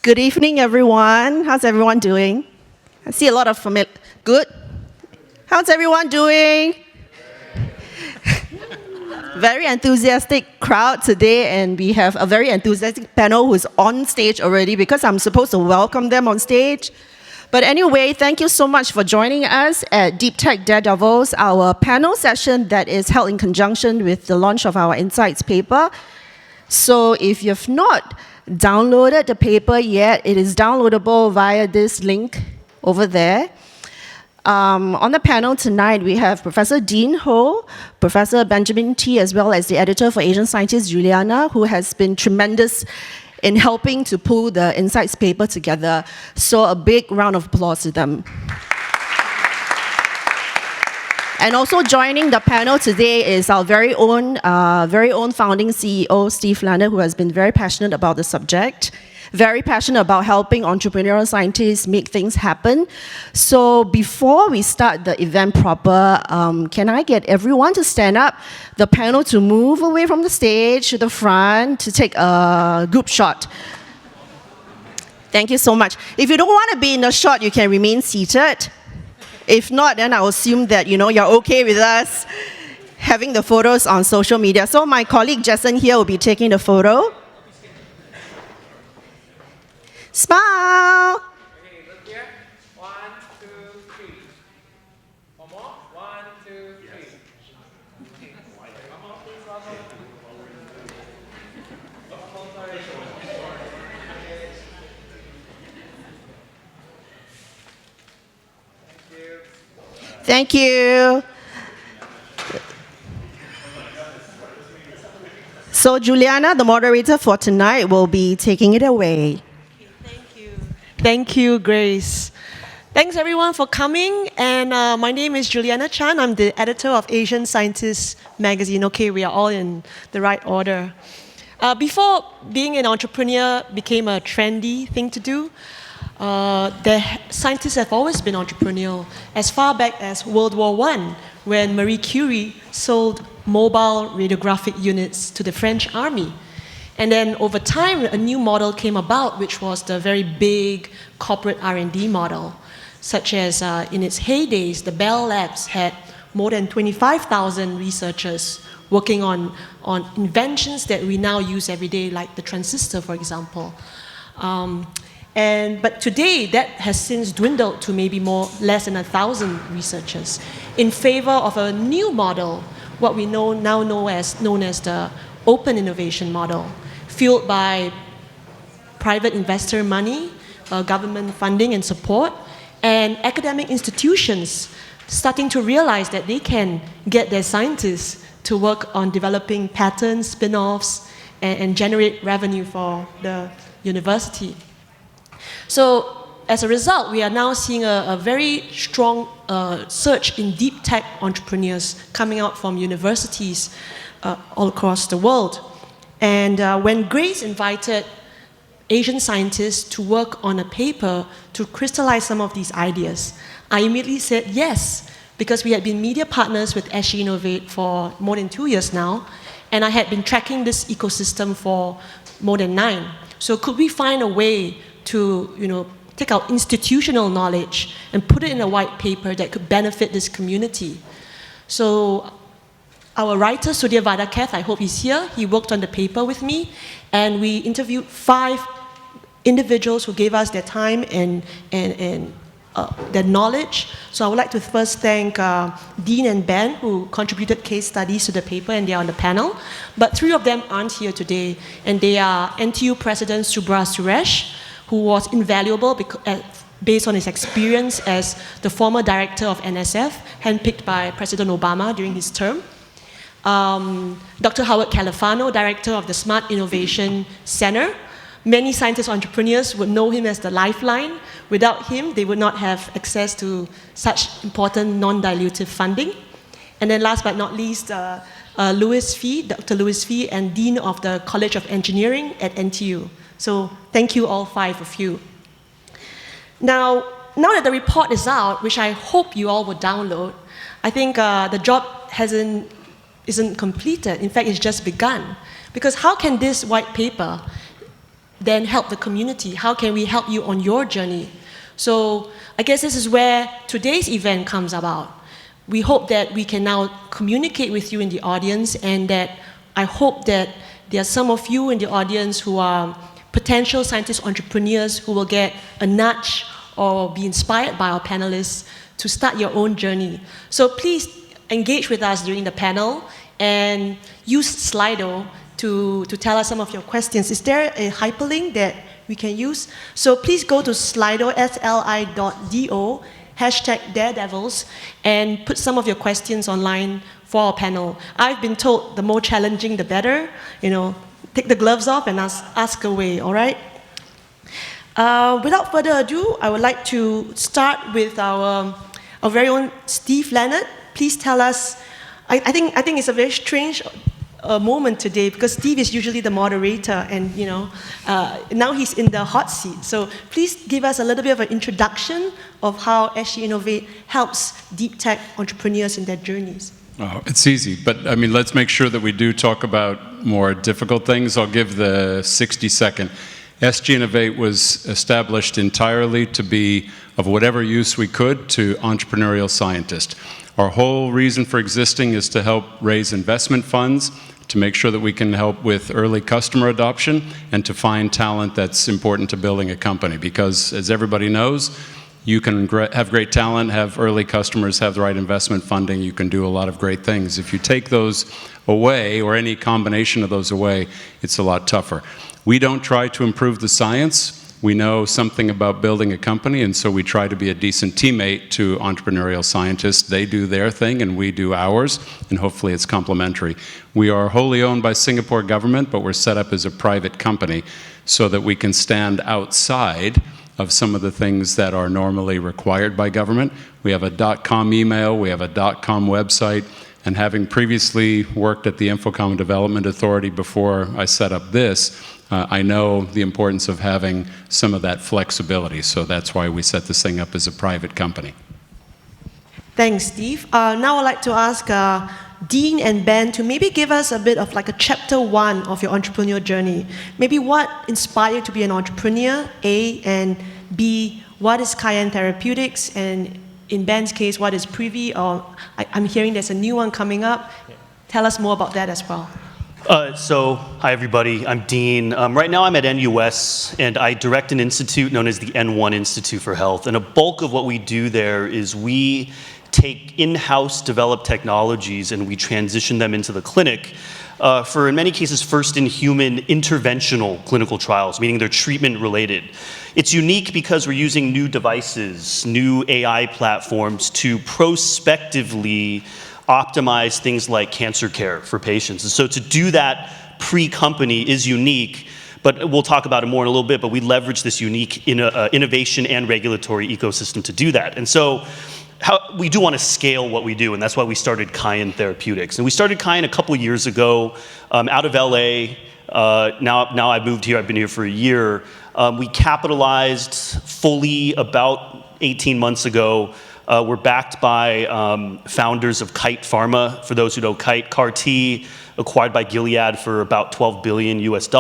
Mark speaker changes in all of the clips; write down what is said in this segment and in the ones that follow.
Speaker 1: Good evening, everyone. How's everyone doing? I see a lot of familiar. Good. How's everyone doing? Very enthusiastic crowd today, and we have a very enthusiastic panel who's on stage already because I'm supposed to welcome them on stage. But anyway, thank you so much for joining us at Tech Daredevils, our panel session that is held in conjunction with the launch of our Insights paper. So if you've not downloaded the paper yet, it is downloadable via this link over there. On the panel tonight, we have Professor Dean Ho, Professor Benjamin T, as well as the editor for Asian Scientists, Juliana, who has been tremendous in helping to pull the Insights paper together. So a big round of applause to them. And also joining the panel today is our very own founding CEO, Steve Lander, who has been very passionate about the subject, very passionate about helping entrepreneurial scientists make things happen. So before we start the event proper, can I get everyone to stand up, the panel to move away from the stage to the front to take a group shot. Thank you so much. If you don't want to be in the shot, you can remain seated. If not, then I'll assume that you're okay with us having the photos on social media. So my colleague Jason here will be taking the photo. Smile!
Speaker 2: Okay, look here. 1, 2, 3. One more. 1, 2, 3. One more, please. One more, sorry.
Speaker 1: Thank you. So Juliana, the moderator for tonight, will be taking it away.
Speaker 3: Thank you, Grace. Thanks everyone for coming. And my name is Juliana Chan. I'm the editor of Asian Scientists magazine. Okay, we are all in the right order. Before being an entrepreneur became a trendy thing to do, scientists have always been entrepreneurial, as far back as World War I, when Marie Curie sold mobile radiographic units to the French army. And then over time, a new model came about, which was the very big corporate R&D model, such as in its heydays, the Bell Labs had more than 25,000 researchers working on inventions that we now use every day, like the transistor, for example. But today, that has since dwindled to maybe less than 1,000 researchers in favor of a new model, what we now know as the open innovation model, fueled by private investor money, government funding and support, and academic institutions starting to realize that they can get their scientists to work on developing patents, spin-offs, and generate revenue for the university. So as a result, we are now seeing a very strong surge in deep tech entrepreneurs coming out from universities all across the world. And when Grace invited Asian scientists to work on a paper to crystallize some of these ideas, I immediately said yes, because we had been media partners with SGInnovate for more than 2 years now, and I had been tracking this ecosystem for more than 9. So could we find a way to take our institutional knowledge and put it in a white paper that could benefit this community? So our writer, Sudhir Vadaketh, I hope he's here, he worked on the paper with me, and we interviewed 5 individuals who gave us their time and their knowledge. So I would like to first thank Dean and Ben, who contributed case studies to the paper, and they are on the panel. But 3 of them aren't here today, and they are NTU President Subra Suresh, who was invaluable based on his experience as the former director of NSF, handpicked by President Obama during his term. Dr. Howard Califano, director of the Smart Innovation Center. Many scientist entrepreneurs would know him as the lifeline. Without him, they would not have access to such important non-dilutive funding. And then last but not least, Dr. Louis Fee, and Dean of the College of Engineering at NTU. So thank you all 5 of you. Now that the report is out, which I hope you all will download, I think the job isn't completed. In fact, it's just begun. Because how can this white paper then help the community? How can we help you on your journey? So I guess this is where today's event comes about. We hope that we can now communicate with you in the audience, and that I hope that there are some of you in the audience who are potential scientist entrepreneurs who will get a nudge or be inspired by our panelists to start your own journey. So please engage with us during the panel and use Slido to tell us some of your questions. Is there a hyperlink that we can use? So please go to Slido, sli.do, #Daredevils, and put some of your questions online for our panel. I've been told the more challenging, the better. You know, take the gloves off and ask away, all right? Without further ado, I would like to start with our very own Steve Leonard. Please tell us, I think it's a very strange moment today, because Steve is usually the moderator, and now he's in the hot seat. So please give us a little bit of an introduction of how SGInnovate helps deep tech entrepreneurs in their journeys.
Speaker 4: Oh, it's easy, but I mean, let's make sure that we do talk about more difficult things. I'll give the 60-second. SGInnovate was established entirely to be of whatever use we could to entrepreneurial scientists. Our whole reason for existing is to help raise investment funds, to make sure that we can help with early customer adoption, and to find talent that's important to building a company. Because as everybody knows, you can have great talent, have early customers, have the right investment funding, you can do a lot of great things. If you take those away, or any combination of those away, it's a lot tougher. We don't try to improve the science. We know something about building a company, and so we try to be a decent teammate to entrepreneurial scientists. They do their thing and we do ours, and hopefully it's complementary. We are wholly owned by Singapore government, but we're set up as a private company so that we can stand outside of some of the things that are normally required by government. We have a .com email, we have a .com website, and having previously worked at the Infocom and Development Authority before I set up this, I know the importance of having some of that flexibility, so that's why we set this thing up as a private company.
Speaker 3: Thanks, Steve. Now I'd like to ask Dean and Ben to maybe give us a bit of like a chapter 1 of your entrepreneurial journey. Maybe what inspired you to be an entrepreneur, A, and B, what is Cayenne Therapeutics, and in Ben's case, what is Privy, or I'm hearing there's a new one coming up. Tell us more about that as well.
Speaker 5: Hi everybody, I'm Dean. Right now I'm at NUS, and I direct an institute known as the N1 Institute for Health. And a bulk of what we do there is we take in-house developed technologies and we transition them into the clinic for, in many cases, first-in-human interventional clinical trials, meaning they're treatment-related. It's unique because we're using new devices, new AI platforms to prospectively optimize things like cancer care for patients. And so to do that pre-company is unique, but we'll talk about it more in a little bit, but we leverage this unique innovation and regulatory ecosystem to do that. And so we do want to scale what we do, and that's why we started Cayenne Therapeutics. And we started Cayenne a couple years ago out of LA. Now I've moved here, I've been here for a year. We capitalized fully about 18 months ago. We're backed by founders of Kite Pharma. For those who know Kite, CAR-T, acquired by Gilead for about $12 billion US.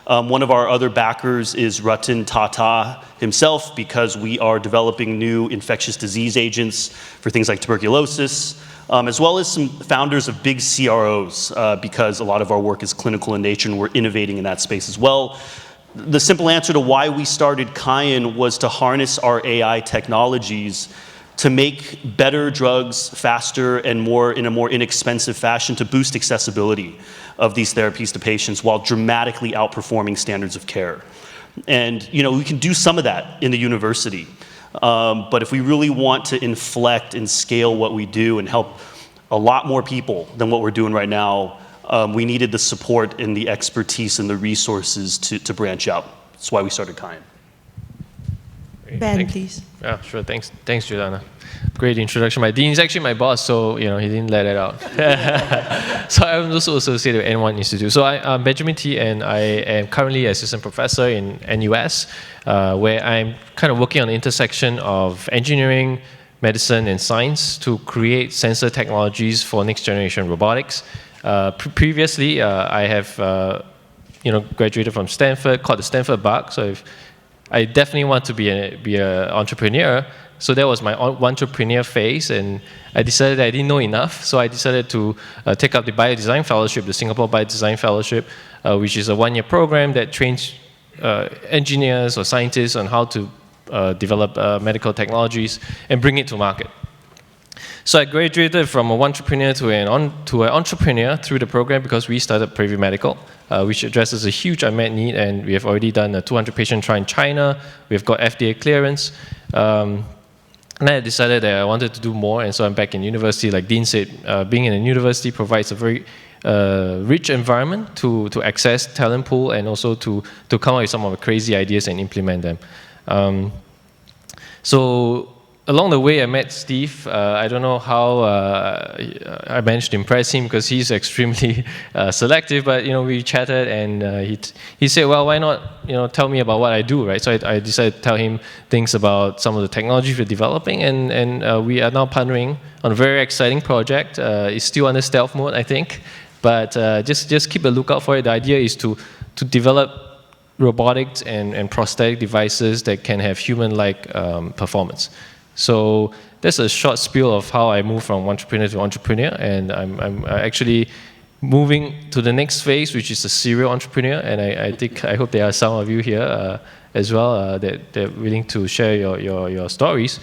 Speaker 5: One of our other backers is Ratan Tata himself, because we are developing new infectious disease agents for things like tuberculosis, as well as some founders of big CROs, because a lot of our work is clinical in nature and we're innovating in that space as well. The simple answer to why we started Cayenne was to harness our AI technologies to make better drugs faster and in a more inexpensive fashion, to boost accessibility of these therapies to patients while dramatically outperforming standards of care. And we can do some of that in the university, but if we really want to inflect and scale what we do and help a lot more people than what we're doing right now, we needed the support and the expertise and the resources to branch out. That's why we started Cayenne.
Speaker 3: Ben, please.
Speaker 6: Yeah, sure. Thanks, Juliana. Great introduction. My dean is actually my boss, so he didn't let it out. So I'm also associated with N1 Institute. So I'm Benjamin T, and I am currently assistant professor in NUS, where I'm kind of working on the intersection of engineering, medicine, and science to create sensor technologies for next generation robotics. Previously, I have graduated from Stanford, caught the Stanford bug. So if I definitely want to be an entrepreneur. So that was my entrepreneur phase, and I decided that I didn't know enough. So I decided to take up the Biodesign Fellowship, the Singapore Biodesign Fellowship, which is a one-year program that trains engineers or scientists on how to develop medical technologies and bring it to market. So I graduated from an entrepreneur to an entrepreneur through the program because we started Preview Medical, which addresses a huge unmet need, and we have already done a 200-patient trial in China. We've got FDA clearance. And I decided that I wanted to do more, and so I'm back in university. Like Dean said, being in a university provides a very rich environment to access talent pool and also to come up with some of the crazy ideas and implement them. So along the way, I met Steve. I don't know how I managed to impress him because he's extremely selective. But we chatted, and he said, "Well, why not tell me about what I do, right?" So I decided to tell him things about some of the technology we're developing, and we are now partnering on a very exciting project. It's still under stealth mode, I think, but just keep a lookout for it. The idea is to develop robotics and prosthetic devices that can have human-like performance. So that's a short spiel of how I moved from entrepreneur to entrepreneur, and I'm actually moving to the next phase, which is a serial entrepreneur, and I hope there are some of you here as well that are willing to share your stories.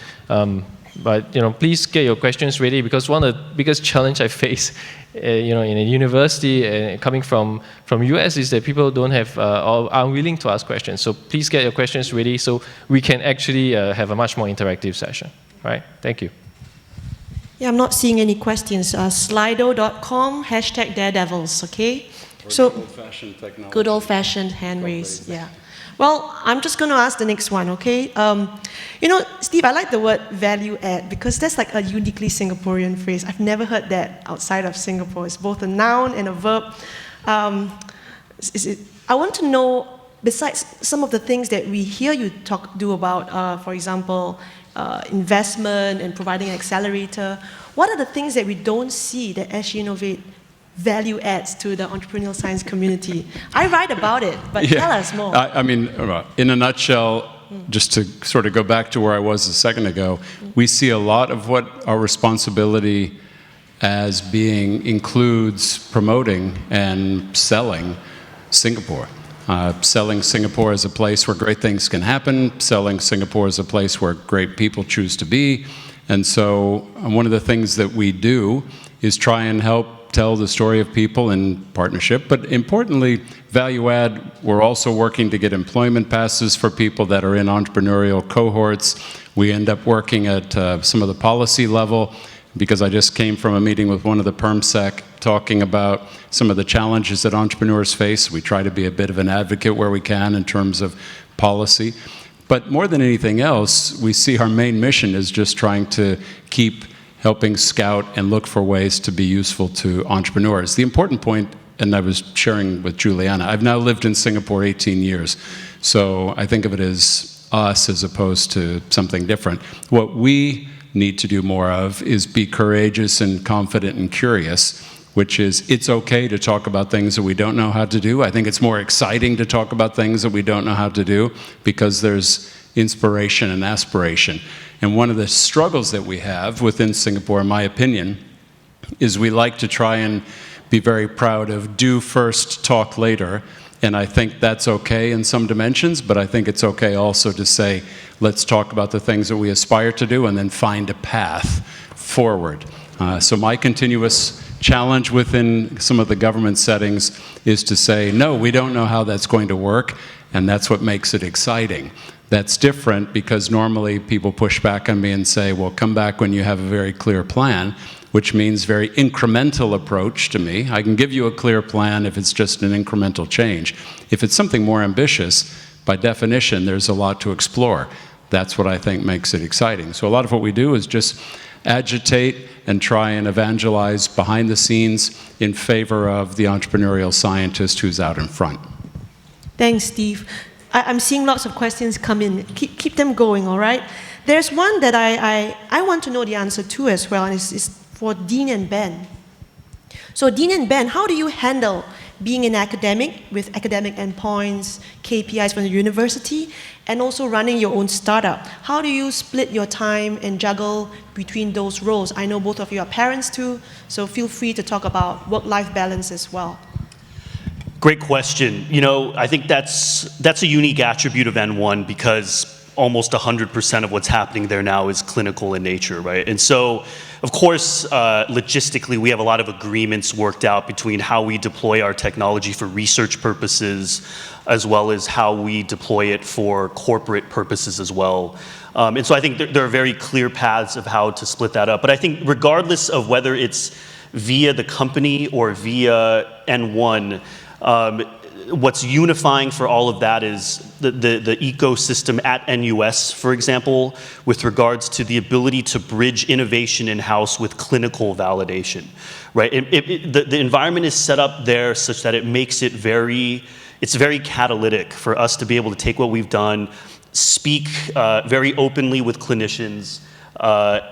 Speaker 6: But please get your questions ready, because one of the biggest challenge I face, in a university coming from US is that people don't have or are unwilling to ask questions. So please get your questions ready so we can actually have a much more interactive session. All right? Thank you.
Speaker 3: Yeah, I'm not seeing any questions. Slido.com, #Daredevils, okay? So,
Speaker 4: Good-old-fashioned technology.
Speaker 3: Good old-fashioned hand raise, yeah. Well, I'm just going to ask the next one, okay? Steve, I like the word value add because that's like a uniquely Singaporean phrase. I've never heard that outside of Singapore. It's both a noun and a verb. I want to know, besides some of the things that we hear you do about, for example, investment and providing an accelerator, what are the things that we don't see that SGInnovate value adds to the entrepreneurial science community? I write about it, but tell us more.
Speaker 4: I mean, in a nutshell, just to sort of go back to where I was a second ago, we see a lot of what our responsibility as being includes promoting and selling Singapore. Selling Singapore as a place where great things can happen, selling Singapore as a place where great people choose to be. And so one of the things that we do is try and help tell the story of people in partnership, but importantly, value add, we're also working to get employment passes for people that are in entrepreneurial cohorts. We end up working at some of the policy level, because I just came from a meeting with one of the PermSec talking about some of the challenges that entrepreneurs face. We try to be a bit of an advocate where we can in terms of policy. But more than anything else, we see our main mission is just trying to keep helping scout and look for ways to be useful to entrepreneurs. The important point, and I was sharing with Juliana, I've now lived in Singapore 18 years, so I think of it as us as opposed to something different. What we need to do more of is be courageous and confident and curious, which is it's okay to talk about things that we don't know how to do. I think it's more exciting to talk about things that we don't know how to do because there's inspiration and aspiration. And one of the struggles that we have within Singapore, in my opinion, is we like to try and be very proud of do first, talk later. And I think that's okay in some dimensions, but I think it's okay also to say, let's talk about the things that we aspire to do and then find a path forward. So my continuous challenge within some of the government settings is to say, no, we don't know how that's going to work, and that's what makes it exciting. That's different because normally people push back on me and say, well, come back when you have a very clear plan, which means very incremental approach to me. I can give you a clear plan if it's just an incremental change. If it's something more ambitious, by definition, there's a lot to explore. That's what I think makes it exciting. So a lot of what we do is just agitate and try and evangelize behind the scenes in favor of the entrepreneurial scientist who's out in front.
Speaker 3: Thanks, Steve. I'm seeing lots of questions come in. Keep them going, all right? There's one that I want to know the answer to as well, and it's for Dean and Ben. So Dean and Ben, how do you handle being an academic with academic endpoints, KPIs from the university, and also running your own startup. How do you split your time and juggle between those roles? I know both of you are parents too, so feel free to talk about work-life balance as well.
Speaker 5: Great question. You know, I think that's a unique attribute of N1 because almost 100% of what's happening there now is clinical in nature, right? And so, of course, logistically, we have a lot of agreements worked out between how we deploy our technology for research purposes, as well as how we deploy it for corporate purposes as well. And so I think there are very clear paths of how to split that up. But I think regardless of whether it's via the company or via N1, what's unifying for all of that is the ecosystem at NUS, for example, with regards to the ability to bridge innovation in-house with clinical validation, right? The environment is set up there such that it makes it it's very catalytic for us to be able to take what we've done, speak very openly with clinicians,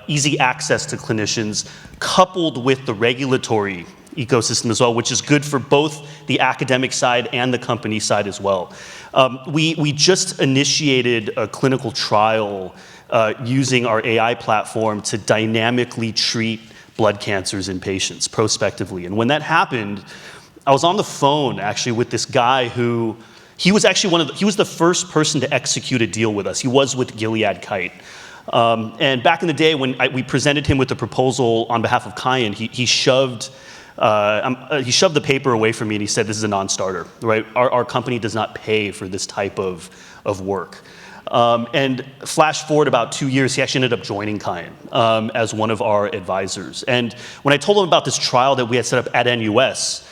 Speaker 5: easy access to clinicians, coupled with the regulatory ecosystem as well, which is good for both the academic side and the company side as well. We just initiated a clinical trial using our AI platform to dynamically treat blood cancers in patients prospectively. And when that happened, I was on the phone actually with this guy who, he was the first person to execute a deal with us. He was with Gilead Kite. And back in the day when we presented him with the proposal on behalf of Kayan, he shoved the paper away from me and he said, this is a non-starter, right? Our company does not pay for this type of work. And flash forward about 2 years, he actually ended up joining Kayan as one of our advisors. And when I told him about this trial that we had set up at NUS,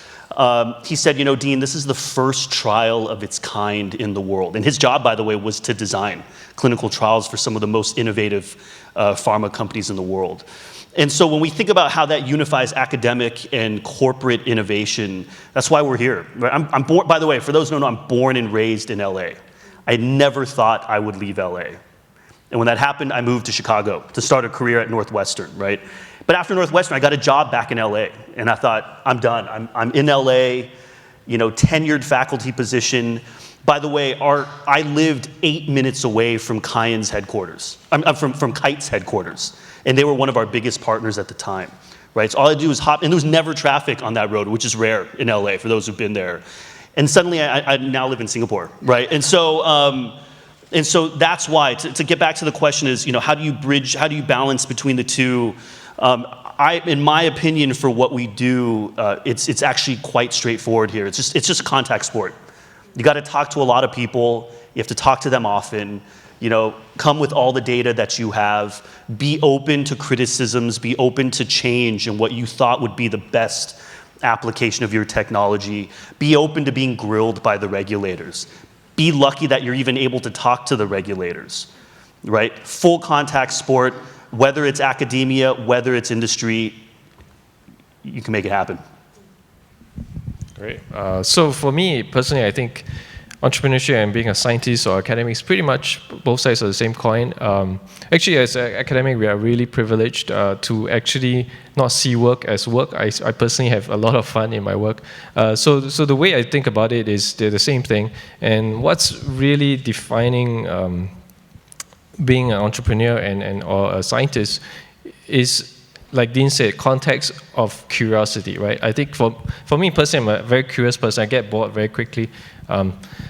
Speaker 5: he said, you know, Dean, this is the first trial of its kind in the world. And his job, by the way, was to design clinical trials for some of the most innovative pharma companies in the world. And so when we think about how that unifies academic and corporate innovation, that's why we're here. Right? I'm born, by the way, for those who don't know, I'm born and raised in LA. I never thought I would leave LA. And when that happened, I moved to Chicago to start a career at Northwestern, right? But after Northwestern, I got a job back in LA. And I thought, I'm done. I'm in LA, you know, tenured faculty position. By the way, I lived 8 minutes away from Kayan's headquarters. From Kite's headquarters. And they were one of our biggest partners at the time, right? So all I do is hop, and there was never traffic on that road, which is rare in LA for those who've been there. And suddenly I now live in Singapore, right? And so that's why, to get back to the question is, you know, how do you balance between the two? In my opinion, for what we do, it's actually quite straightforward here. It's just a contact sport. You got to talk to a lot of people. You have to talk to them often. You know, come with all the data that you have. Be open to criticisms. Be open to change and what you thought would be the best application of your technology. Be open to being grilled by the regulators. Be lucky that you're even able to talk to the regulators, right? Full contact sport, whether it's academia, whether it's industry, you can make it happen.
Speaker 6: Great. So for me, personally, I think entrepreneurship and being a scientist or academic is pretty much both sides of the same coin. Actually, as an academic, we are really privileged to actually not see work as work. I personally have a lot of fun in my work. So the way I think about it is they're the same thing. And what's really defining being an entrepreneur or a scientist is, like Dean said, context of curiosity, right? I think for me personally, I'm a very curious person. I get bored very quickly.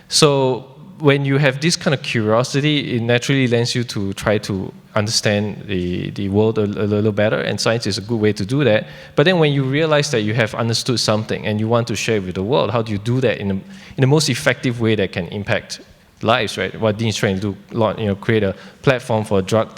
Speaker 6: So when you have this kind of curiosity, it naturally lends you to try to understand the world a little better, and science is a good way to do that. But then when you realize that you have understood something and you want to share it with the world, how do you do that in the most effective way that can impact lives, right? What Dean's trying to do, create a platform for drug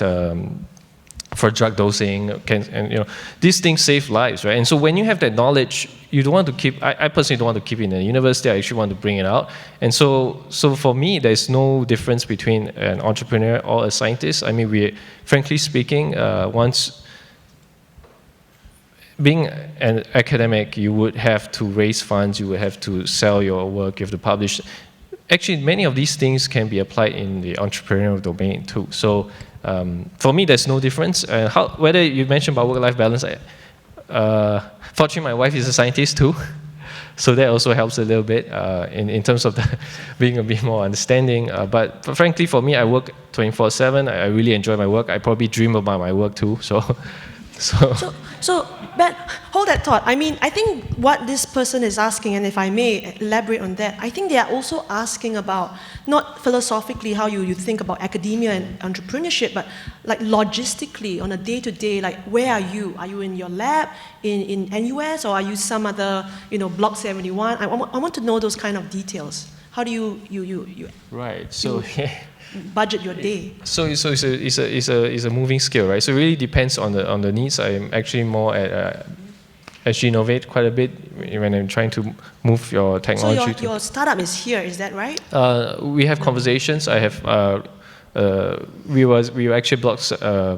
Speaker 6: dosing, and these things save lives, right? And so when you have that knowledge, you don't want to keep. I personally don't want to keep it in the university. I actually want to bring it out. And so for me, there's no difference between an entrepreneur or a scientist. I mean, frankly speaking, once being an academic, you would have to raise funds. You would have to sell your work. You have to publish. Actually, many of these things can be applied in the entrepreneurial domain too. So for me, there's no difference. Whether you mentioned about work-life balance, fortunately, my wife is a scientist too. So that also helps a little bit in terms of being a bit more understanding. But frankly, for me, I work 24/7. I really enjoy my work. I probably dream about my work too.
Speaker 3: So, Ben, hold that thought. I mean, I think what this person is asking, and if I may elaborate on that, I think they are also asking about, not philosophically how you think about academia and entrepreneurship, but like logistically on a day-to-day, like where are you? Are you in your lab in NUS, or are you some other, Block 71? I want to know those kind of details. How do you
Speaker 6: Right, so...
Speaker 3: budget your day?
Speaker 6: So it's a moving scale, right? So it really depends on the needs. I'm actually more at SGInnovate quite a bit when I'm trying to move your technology.
Speaker 3: So your startup is here, is that right?
Speaker 6: We have conversations. I have we were actually blocks. I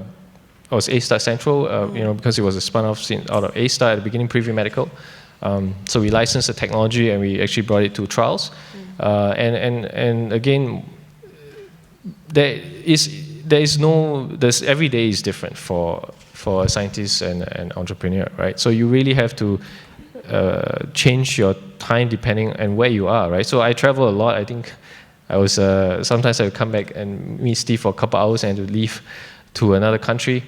Speaker 6: was A-Star Central, because it was a spun-off out of A-Star at the beginning, Preview Medical. So we licensed the technology and we actually brought it to trials. And again, every day is different for a scientist and entrepreneur, right? So you really have to change your time depending on where you are, right? So I travel a lot. I think I was sometimes I would come back and meet Steve for a couple hours and to leave to another country.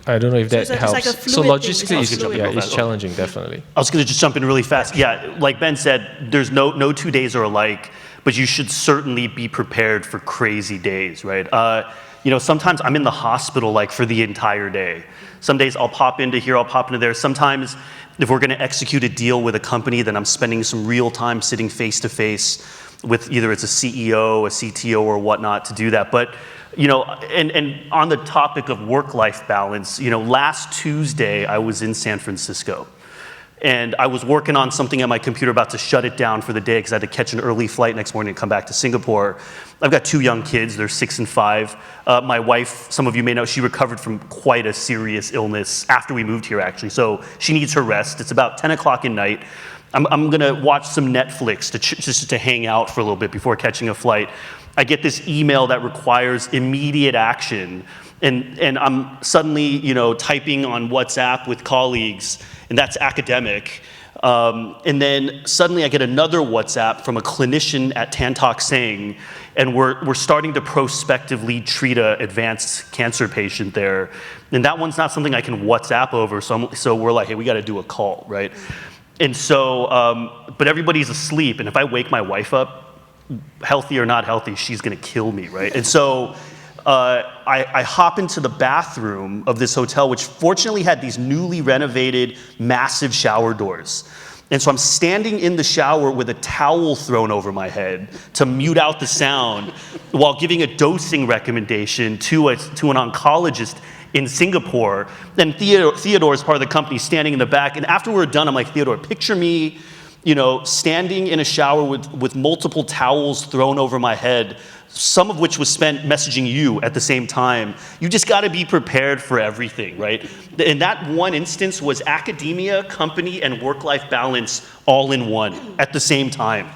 Speaker 6: I don't know if that helps.
Speaker 3: Like a
Speaker 6: so
Speaker 3: fluid
Speaker 6: logistically, it's challenging, definitely.
Speaker 5: I was going to just jump in really fast. Yeah, like Ben said, there's no 2 days are alike, but you should certainly be prepared for crazy days, right? Sometimes I'm in the hospital like for the entire day. Some days I'll pop into here, I'll pop into there. Sometimes if we're going to execute a deal with a company, then I'm spending some real time sitting face to face with either it's a CEO, a CTO, or whatnot to do that. But and on the topic of work-life balance, last Tuesday I was in San Francisco. And I was working on something on my computer, about to shut it down for the day because I had to catch an early flight next morning and come back to Singapore. I've got 2 young kids, they're 6 and 5. My wife, some of you may know, she recovered from quite a serious illness after we moved here, actually. So she needs her rest. It's about 10 o'clock at night. I'm gonna watch some Netflix just to hang out for a little bit before catching a flight. I get this email that requires immediate action. And I'm suddenly, typing on WhatsApp with colleagues, and that's academic. And then suddenly I get another WhatsApp from a clinician at Tantok saying, and we're starting to prospectively treat an advanced cancer patient there. And that one's not something I can WhatsApp over, so we're like, hey, we got to do a call, right? And so, but everybody's asleep, and if I wake my wife up, healthy or not healthy, she's gonna kill me, right? And so, I hop into the bathroom of this hotel, which fortunately had these newly renovated massive shower doors. And so I'm standing in the shower with a towel thrown over my head to mute out the sound while giving a dosing recommendation to an oncologist in Singapore. And Theodore is part of the company, standing in the back. And after we're done, I'm like, Theodore, picture me, standing in a shower with multiple towels thrown over my head, some of which was spent messaging you at the same time. You just got to be prepared for everything, right? And that one instance was academia, company, and work-life balance all in one at the same time,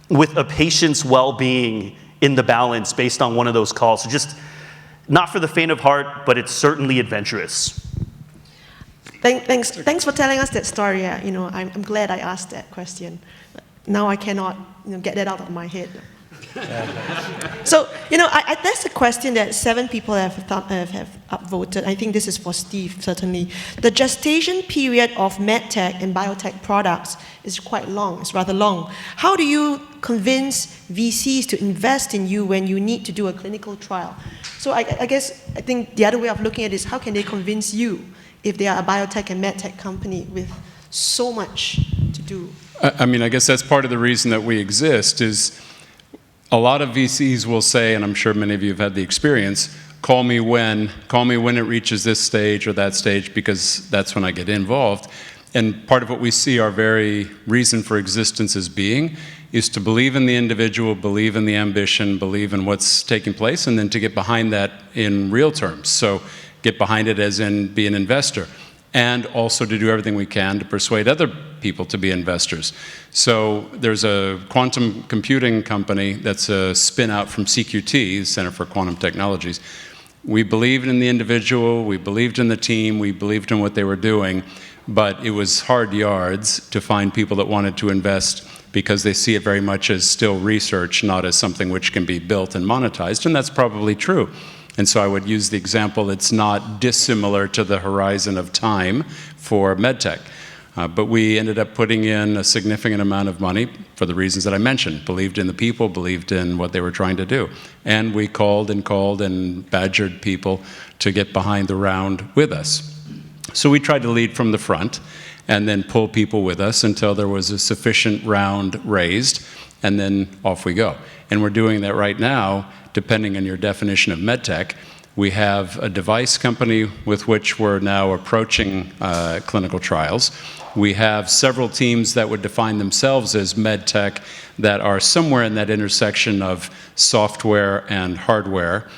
Speaker 5: with a patient's well-being in the balance based on one of those calls. So just not for the faint of heart, but it's certainly adventurous.
Speaker 3: Thanks for telling us that story. I'm glad I asked that question. Now I cannot get that out of my head. So, that's a question that 7 people have upvoted. I think this is for Steve, certainly. The gestation period of medtech and biotech products is quite long. It's rather long. How do you convince VCs to invest in you when you need to do a clinical trial? So I think the other way of looking at it is, how can they convince you if they are a biotech and medtech company with so much to do?
Speaker 4: I guess that's part of the reason that we exist is a lot of VCs will say, and I'm sure many of you have had the experience, call me when it reaches this stage or that stage, because that's when I get involved. And part of what we see our very reason for existence as being is to believe in the individual, believe in the ambition, believe in what's taking place, and then to get behind that in real terms. So get behind it as in be an investor, and also to do everything we can to persuade other people to be investors. So there's a quantum computing company that's a spin out from CQT, Center for Quantum Technologies, We believed in the individual, we believed in the team, we believed in what they were doing, but it was hard yards to find people that wanted to invest because they see it very much as still research, not as something which can be built and monetized, and that's probably true. And so I would use the example, it's not dissimilar to the horizon of time for medtech. But we ended up putting in a significant amount of money for the reasons that I mentioned. Believed in the people, believed in what they were trying to do. And we called and badgered people to get behind the round with us. So we tried to lead from the front and then pull people with us until there was a sufficient round raised, and then off we go. And we're doing that right now, depending on your definition of medtech. We have a device company with which we're now approaching clinical trials. We have several teams that would define themselves as medtech that are somewhere in that intersection of software and hardware.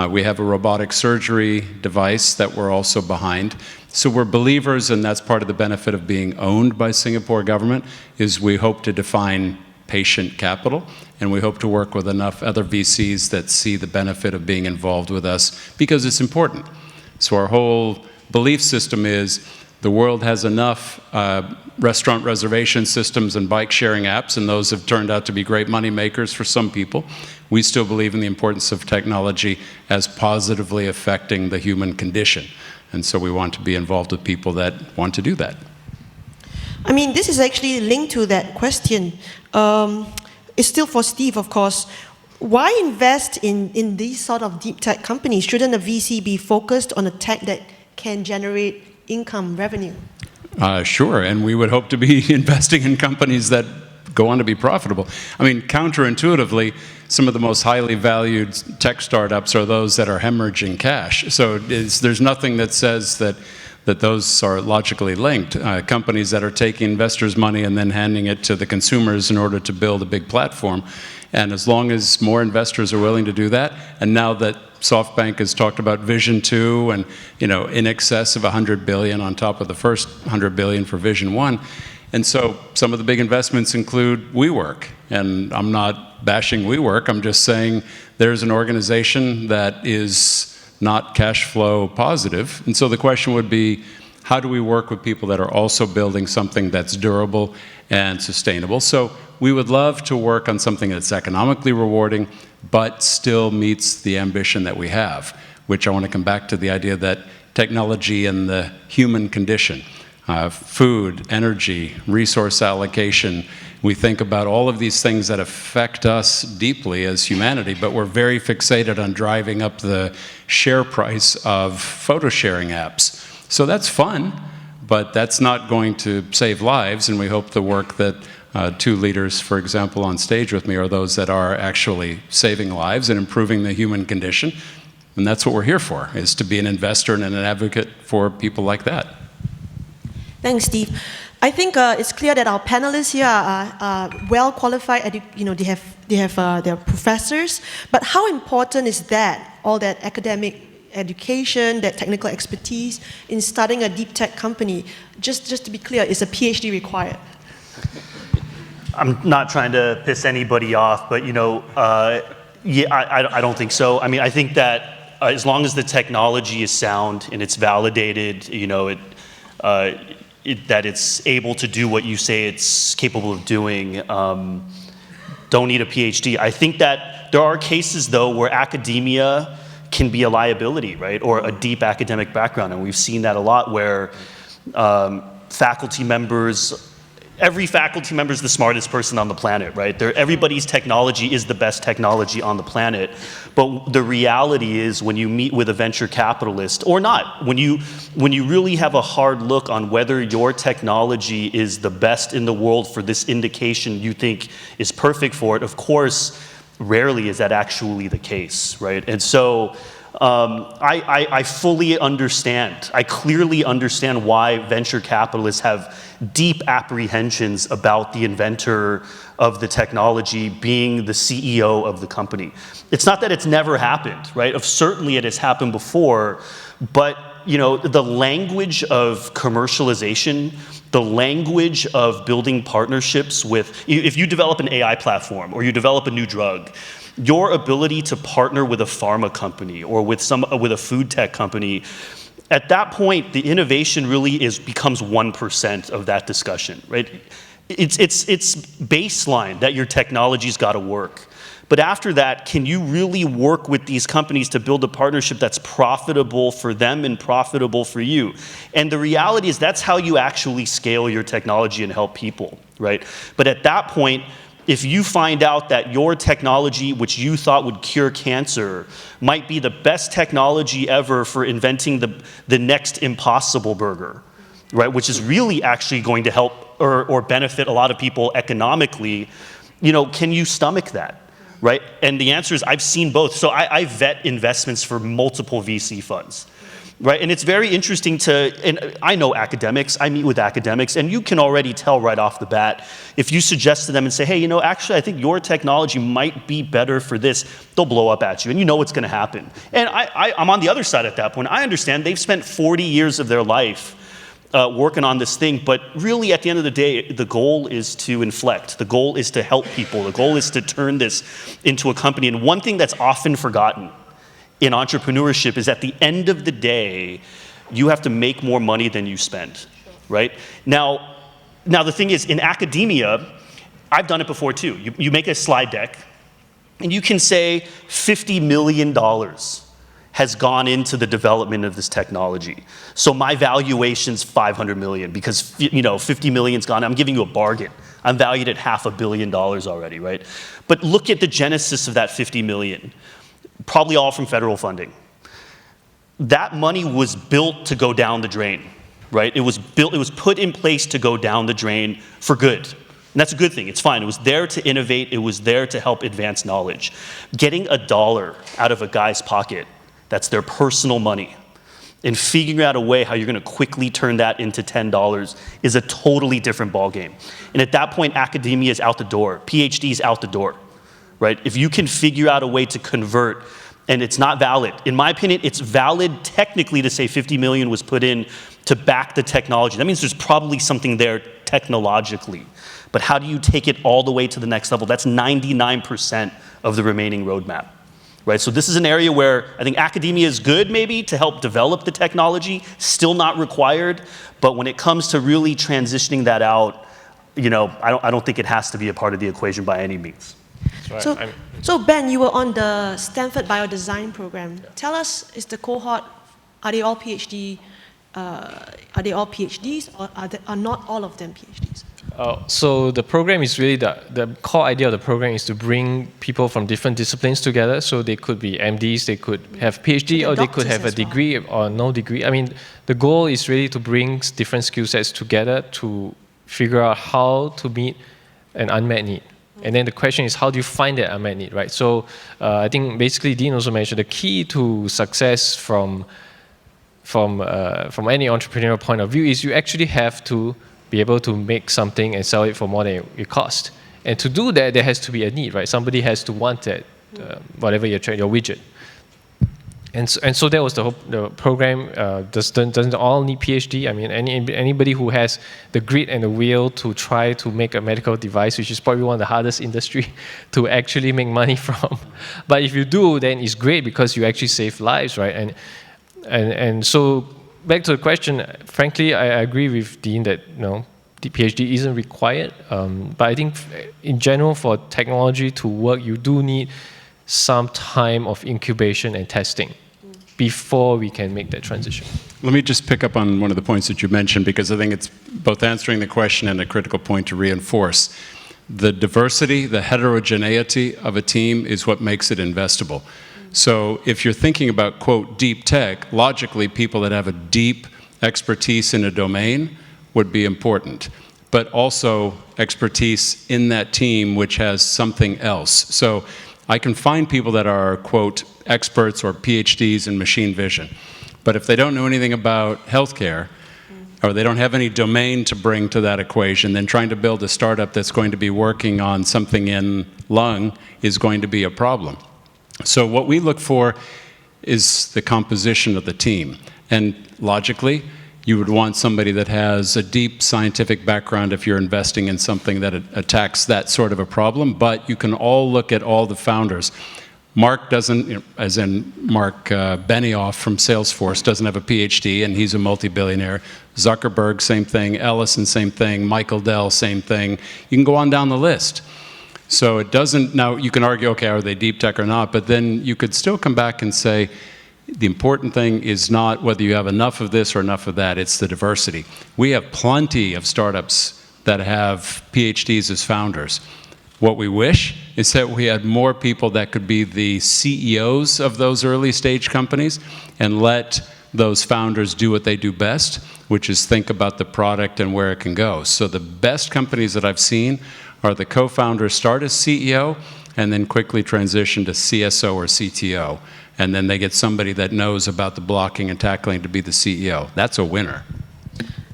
Speaker 4: We have a robotic surgery device that we're also behind. So we're believers, and that's part of the benefit of being owned by Singapore government, is we hope to define patient capital, and we hope to work with enough other VCs that see the benefit of being involved with us because it's important. So our whole belief system is the world has enough restaurant reservation systems and bike sharing apps, and those have turned out to be great money makers for some people. We still believe in the importance of technology as positively affecting the human condition. And so we want to be involved with people that want to do that.
Speaker 3: I mean, this is actually linked to that question. It's still for Steve, of course. Why invest in these sort of deep tech companies? Shouldn't a VC be focused on a tech that can generate income, revenue?
Speaker 4: Sure, and we would hope to be investing in companies that go on to be profitable. I mean, counterintuitively, some of the most highly valued tech startups are those that are hemorrhaging cash. So there's nothing that says that those are logically linked. Companies that are taking investors' money and then handing it to the consumers in order to build a big platform. And as long as more investors are willing to do that, and now that SoftBank has talked about Vision 2 and in excess of $100 billion on top of the first $100 billion for Vision 1. And so some of the big investments include WeWork. And I'm not bashing WeWork, I'm just saying there's an organization that is not cash flow positive. And so the question would be, how do we work with people that are also building something that's durable and sustainable? So we would love to work on something that's economically rewarding, but still meets the ambition that we have, which I want to come back to the idea that technology and the human condition, food, energy, resource allocation, we think about all of these things that affect us deeply as humanity, but we're very fixated on driving up the share price of photo sharing apps. So that's fun, but that's not going to save lives, and we hope the work that two leaders, for example, on stage with me are those that are actually saving lives and improving the human condition. And that's what we're here for, is to be an investor and an advocate for people like that.
Speaker 3: Thanks, Steve. I think it's clear that our panelists here are well qualified. They have their professors. But how important is that, all that academic education, that technical expertise in starting a deep tech company? Just to be clear, is a PhD required?
Speaker 5: I'm not trying to piss anybody off, but yeah, I don't think so. I mean, I think that as long as the technology is sound and it's validated, that it's able to do what you say it's capable of doing, don't need a PhD. I think that there are cases, though, where academia can be a liability, right? Or a deep academic background. And we've seen that a lot where faculty members, every faculty member is the smartest person on the planet, right? Everybody's technology is the best technology on the planet. But the reality is when you meet with a venture capitalist, or not, when you really have a hard look on whether your technology is the best in the world for this indication you think is perfect for it, of course, rarely is that actually the case, right? And so I fully understand, I clearly understand why venture capitalists have deep apprehensions about the inventor of the technology being the CEO of the company. It's not that it's never happened, right? Certainly it has happened before, but the language of commercialization, the language of building partnerships with, if you develop an AI platform or you develop a new drug, your ability to partner with a pharma company or with a food tech company, at that point, the innovation really becomes 1% of that discussion, right? It's baseline that your technology's got to work. But after that, can you really work with these companies to build a partnership that's profitable for them and profitable for you? And the reality is that's how you actually scale your technology and help people, right? But at that point, if you find out that your technology, which you thought would cure cancer, might be the best technology ever for inventing the next Impossible Burger, right? Which is really actually going to help or benefit a lot of people economically, can you stomach that, right? And the answer is I've seen both. So I vet investments for multiple VC funds. Right, and it's very interesting and I know academics, I meet with academics, and you can already tell right off the bat, if you suggest to them and say, hey, actually I think your technology might be better for this, they'll blow up at you, and you know what's gonna happen. And I'm on the other side at that point. I understand they've spent 40 years of their life working on this thing, but really at the end of the day, the goal is to inflect, the goal is to help people, the goal is to turn this into a company. And one thing that's often forgotten in entrepreneurship is at the end of the day, you have to make more money than you spend, right? Now the thing is, in academia, I've done it before too. You make a slide deck, and you can say $50 million has gone into the development of this technology. So my valuation's $500 million because 50 million's gone. I'm giving you a bargain. I'm valued at $500 million already, right? But look at the genesis of that 50 million. Probably all from federal funding. That money was built to go down the drain, right? It was put in place to go down the drain for good. And that's a good thing, it's fine. It was there to innovate, it was there to help advance knowledge. Getting $1 out of a guy's pocket, that's their personal money, and figuring out a way how you're gonna quickly turn that into $10 is a totally different ballgame. And at that point, academia is out the door, PhD is out the door. Right? If you can figure out a way to convert, and it's not valid. In my opinion, it's valid technically to say 50 million was put in to back the technology. That means there's probably something there technologically. But how do you take it all the way to the next level? That's 99% of the remaining roadmap. Right? So this is an area where I think academia is good maybe to help develop the technology, still not required, but when it comes to really transitioning that out, I don't think it has to be a part of the equation by any means.
Speaker 6: Right.
Speaker 3: So Ben, you were on the Stanford Biodesign program. Tell us, is the cohort, are they all PhD? Are they all PhDs, or are not all of them PhDs?
Speaker 6: So the program is really the core idea of the program is to bring people from different disciplines together. So they could be MDs, they could have PhD, or they could have a degree or no degree. I mean, the goal is really to bring different skill sets together to figure out how to meet an unmet need. And then the question is, how do you find that unmet need, right? So I think basically Dean also mentioned the key to success from any entrepreneurial point of view is you actually have to be able to make something and sell it for more than it costs. And to do that, there has to be a need, right? Somebody has to want that, whatever your widget. And so that was the program. Doesn't all need PhD. I mean, anybody who has the grit and the will to try to make a medical device, which is probably one of the hardest industry to actually make money from. But if you do, then it's great because you actually save lives, right? And so back to the question, frankly, I agree with Dean that the PhD isn't required. But I think in general, for technology to work, you do need some time of incubation and testing before we can make that transition.
Speaker 4: Let me just pick up on one of the points that you mentioned, because I think it's both answering the question and a critical point to reinforce. The diversity, the heterogeneity of a team is what makes it investable. So if you're thinking about, quote, deep tech, logically people that have a deep expertise in a domain would be important, but also expertise in that team which has something else. So I can find people that are, quote, experts or PhDs in machine vision, but if they don't know anything about healthcare, or they don't have any domain to bring to that equation, then trying to build a startup that's going to be working on something in lung is going to be a problem. So what we look for is the composition of the team. And logically, you would want somebody that has a deep scientific background if you're investing in something that attacks that sort of a problem, but you can all look at all the founders. Mark doesn't, as in Mark Benioff from Salesforce, doesn't have a PhD, and he's a multi-billionaire. Zuckerberg, same thing. Ellison, same thing. Michael Dell, same thing. You can go on down the list. So it doesn't, now you can argue, okay, are they deep tech or not, but then you could still come back and say, the important thing is not whether you have enough of this or enough of that, it's the diversity. We have plenty of startups that have PhDs as founders. What we wish is that we had more people that could be the CEOs of those early stage companies and let those founders do what they do best, which is think about the product and where it can go. So the best companies that I've seen are the co-founders start as CEO and then quickly transition to CSO or CTO. And then they get somebody that knows about the blocking and tackling to be the CEO. That's a winner.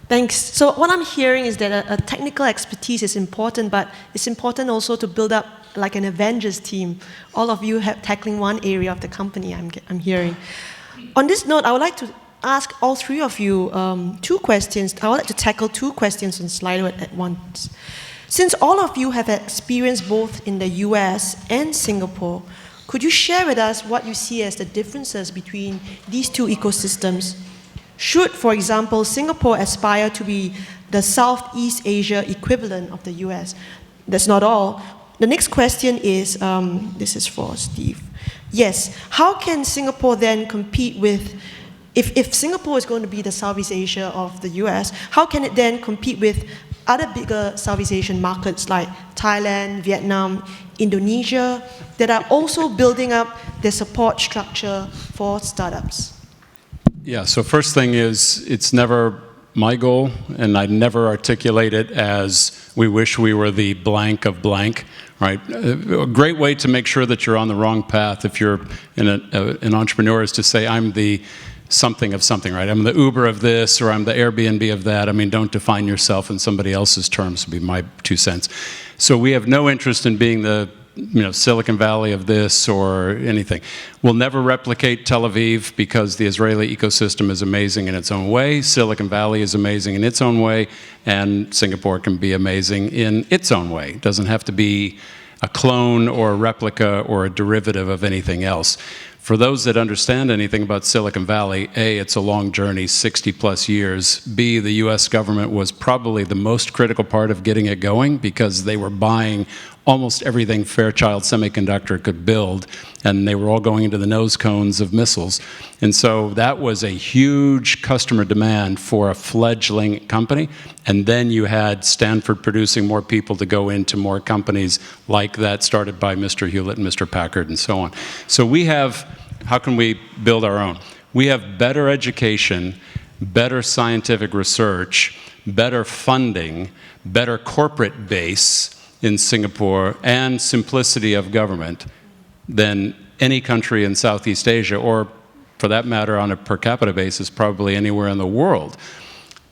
Speaker 3: Thanks. So what I'm hearing is that a technical expertise is important, but it's important also to build up like an Avengers team. All of you have tackling one area of the company, I'm hearing. On this note, I would like to ask all three of you two questions. I would like to tackle two questions on Slido at once. Since all of you have experience both in the US and Singapore, could you share with us what you see as the differences between these two ecosystems? Should, for example, Singapore aspire to be the Southeast Asia equivalent of the US? That's not all. The next question is, this is for Steve. Yes, how can Singapore then compete with, if Singapore is going to be the Southeast Asia of the US, how can it then compete with other bigger Southeast Asian markets like Thailand, Vietnam, Indonesia, that are also building up their support structure for startups?
Speaker 4: Yeah, so first thing is, it's never my goal, and I never articulate it as we wish we were the blank of blank, right? A great way to make sure that you're on the wrong path if you're an entrepreneur is to say, I'm the something of something, right? I'm the Uber of this, or I'm the Airbnb of that. I mean, don't define yourself in somebody else's terms, would be my 2 cents. So we have no interest in being the Silicon Valley of this or anything. We'll never replicate Tel Aviv because the Israeli ecosystem is amazing in its own way. Silicon Valley is amazing in its own way, and Singapore can be amazing in its own way. It doesn't have to be a clone or a replica or a derivative of anything else. For those that understand anything about Silicon Valley, A, it's a long journey, 60 plus years. B, the US government was probably the most critical part of getting it going because they were buying almost everything Fairchild Semiconductor could build, and they were all going into the nose cones of missiles. And so that was a huge customer demand for a fledgling company. And then you had Stanford producing more people to go into more companies like that started by Mr. Hewlett and Mr. Packard and so on. So we have, how can we build our own? We have better education, better scientific research, better funding, better corporate base in Singapore, and simplicity of government than any country in Southeast Asia, or for that matter on a per capita basis, probably anywhere in the world.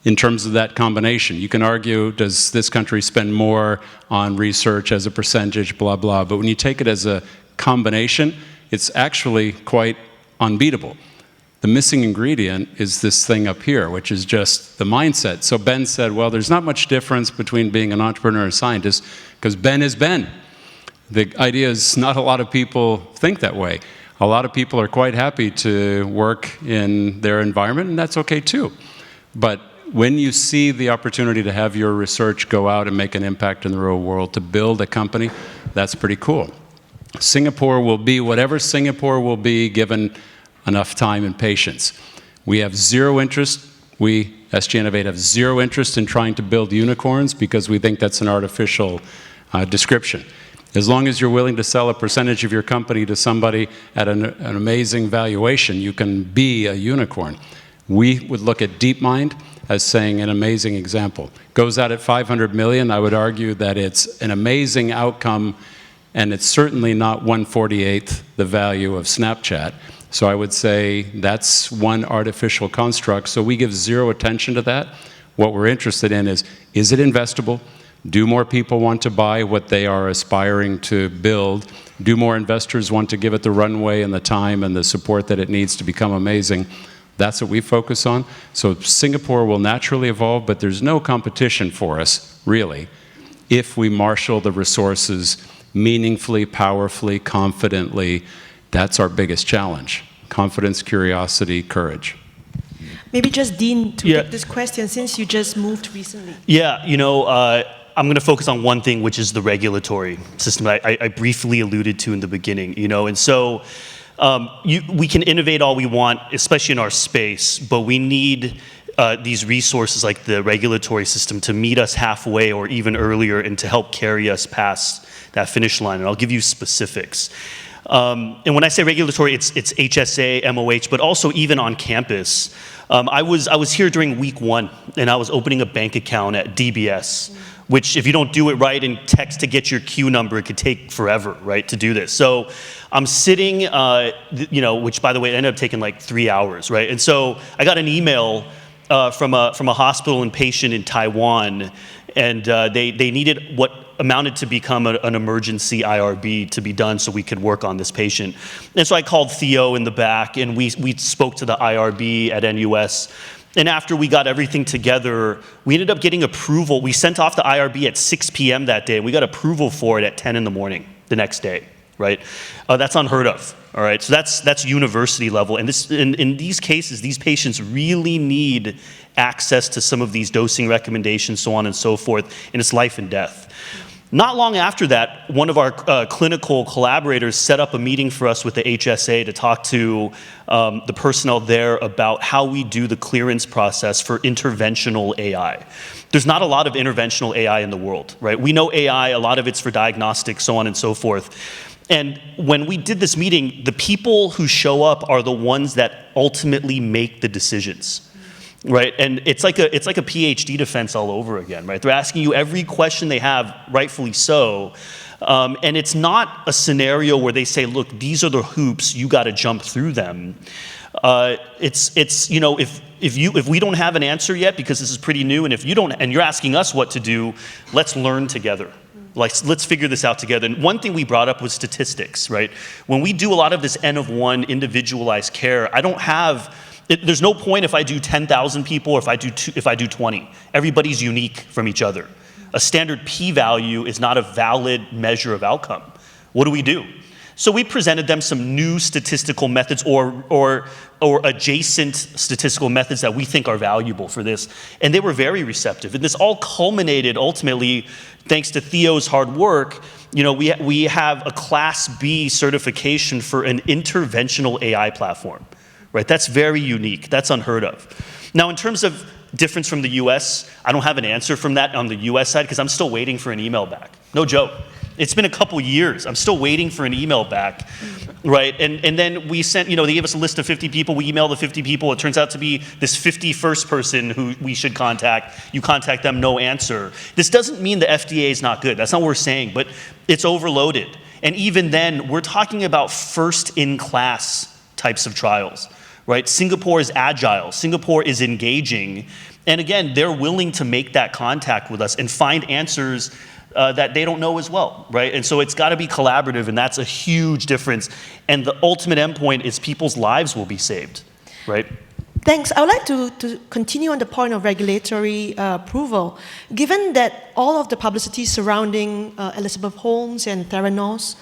Speaker 4: In terms of that combination, you can argue, does this country spend more on research as a percentage, blah, blah, but when you take it as a combination, it's actually quite unbeatable. The missing ingredient is this thing up here, which is just the mindset. So Ben said, well, there's not much difference between being an entrepreneur and a scientist, because Ben is Ben. The idea is not a lot of people think that way. A lot of people are quite happy to work in their environment, and that's okay too. But when you see the opportunity to have your research go out and make an impact in the real world, to build a company, that's pretty cool. Singapore will be whatever Singapore will be given enough time and patience. We have zero interest, we, SGInnovate, have zero interest in trying to build unicorns because we think that's an artificial description. As long as you're willing to sell a percentage of your company to somebody at an amazing valuation, you can be a unicorn. We would look at DeepMind as saying an amazing example. Goes out at 500 million, I would argue that it's an amazing outcome, and it's certainly not 1/48th the value of Snapchat. So I would say that's one artificial construct. So we give zero attention to that. What we're interested in is it investable? Do more people want to buy what they are aspiring to build? Do more investors want to give it the runway and the time and the support that it needs to become amazing? That's what we focus on. So Singapore will naturally evolve, but there's no competition for us, really, if we marshal the resources meaningfully, powerfully, confidently. That's our biggest challenge. Confidence, curiosity, courage.
Speaker 3: Maybe just Dean to
Speaker 5: Yeah.
Speaker 3: take this question since you just moved recently.
Speaker 5: Yeah, I'm going to focus on one thing, which is the regulatory system I briefly alluded to in the beginning. And so we can innovate all we want, especially in our space, but we need these resources like the regulatory system to meet us halfway or even earlier and to help carry us past that finish line. And I'll give you specifics. And when I say regulatory, it's HSA, MOH, but also even on campus. I was here during week 1, and I was opening a bank account at DBS, which if you don't do it right and text to get your queue number, it could take forever, right, to do this. So I'm sitting, which by the way, it ended up taking like 3 hours, right? And so I got an email from a hospital and patient in Taiwan, and they needed what amounted to become an emergency IRB to be done so we could work on this patient. And so I called Theo in the back, and we spoke to the IRB at NUS. And after we got everything together, we ended up getting approval. We sent off the IRB at 6 p.m. that day, and we got approval for it at 10 in the morning the next day, right? That's unheard of, all right? So that's university level. And in these cases, these patients really need access to some of these dosing recommendations, so on and so forth, and it's life and death. Not long after that, one of our clinical collaborators set up a meeting for us with the HSA to talk to the personnel there about how we do the clearance process for interventional AI. There's not a lot of interventional AI in the world, right? We know AI, a lot of it's for diagnostics, so on and so forth. And when we did this meeting, the people who show up are the ones that ultimately make the decisions. Right, and it's like a PhD defense all over again, right? They're asking you every question they have, rightfully so, and it's not a scenario where they say, "Look, these are the hoops, you got to jump through them." It's if we don't have an answer yet because this is pretty new, and if you don't, and you're asking us what to do, let's learn together. Let's figure this out together. And one thing we brought up was statistics, right? When we do a lot of this N of 1 individualized care, there's no point if I do 10,000 people or if I do 20. Everybody's unique from each other. A standard p-value is not a valid measure of outcome. What do we do? So we presented them some new statistical methods or adjacent statistical methods that we think are valuable for this. And they were very receptive. And this all culminated ultimately, thanks to Theo's hard work, we have a Class B certification for an interventional AI platform. Right, that's very unique. That's unheard of. Now, in terms of difference from the US, I don't have an answer from that on the US side because I'm still waiting for an email back. No joke. It's been a couple years. I'm still waiting for an email back, right? And then we sent, they gave us a list of 50 people. We emailed the 50 people. It turns out to be this 51st person who we should contact. You contact them, no answer. This doesn't mean the FDA is not good. That's not what we're saying, but it's overloaded. And even then, we're talking about first-in-class types of trials. Right? Singapore is agile. Singapore is engaging. And again, they're willing to make that contact with us and find answers that they don't know as well, right? And so it's got to be collaborative, and that's a huge difference. And the ultimate endpoint is people's lives will be saved, right?
Speaker 3: Thanks. I would like to continue on the point of regulatory approval. Given that all of the publicity surrounding Elizabeth Holmes and Theranos,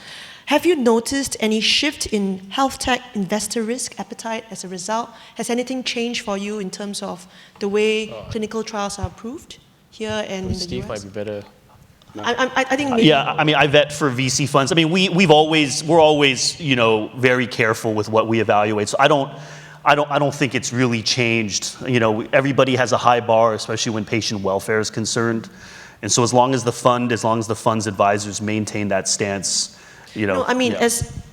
Speaker 3: have you noticed any shift in health tech investor risk appetite as a result? Has anything changed for you in terms of the way clinical trials are approved here and in the
Speaker 6: Steve
Speaker 3: US?
Speaker 6: might be better.
Speaker 3: I think maybe.
Speaker 5: Yeah, I mean, I vet for VC funds. I mean, we're always, very careful with what we evaluate. So I don't think it's really changed. Everybody has a high bar, especially when patient welfare is concerned. And so as long as the fund's advisors maintain that stance,
Speaker 3: No, I mean,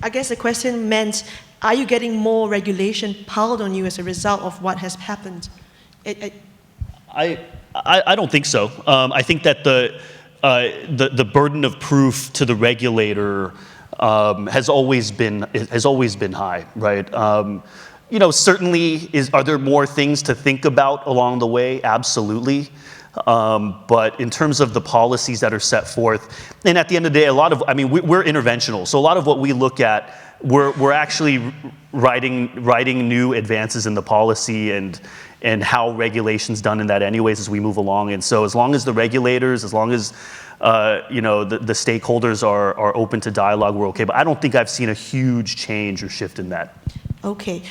Speaker 3: I guess the question meant, are you getting more regulation piled on you as a result of what has happened?
Speaker 5: I don't think so. I think that the burden of proof to the regulator has always been high, right? Certainly, are there more things to think about along the way? Absolutely. But in terms of the policies that are set forth, and at the end of the day, we're interventional. So a lot of what we look at, we're actually writing new advances in the policy and how regulation's done in that anyways as we move along. And so as long as the regulators, as long as the stakeholders are open to dialogue, we're okay. But I don't think I've seen a huge change or shift in that.
Speaker 3: Okay.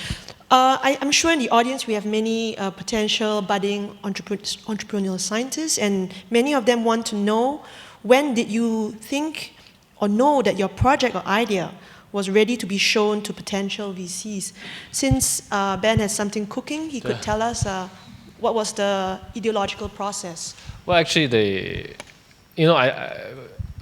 Speaker 3: I'm sure in the audience we have many potential budding entrepreneurial scientists, and many of them want to know, when did you think or know that your project or idea was ready to be shown to potential VCs? Since Ben has something cooking, he could tell us what was the ideological process.
Speaker 6: Well, actually,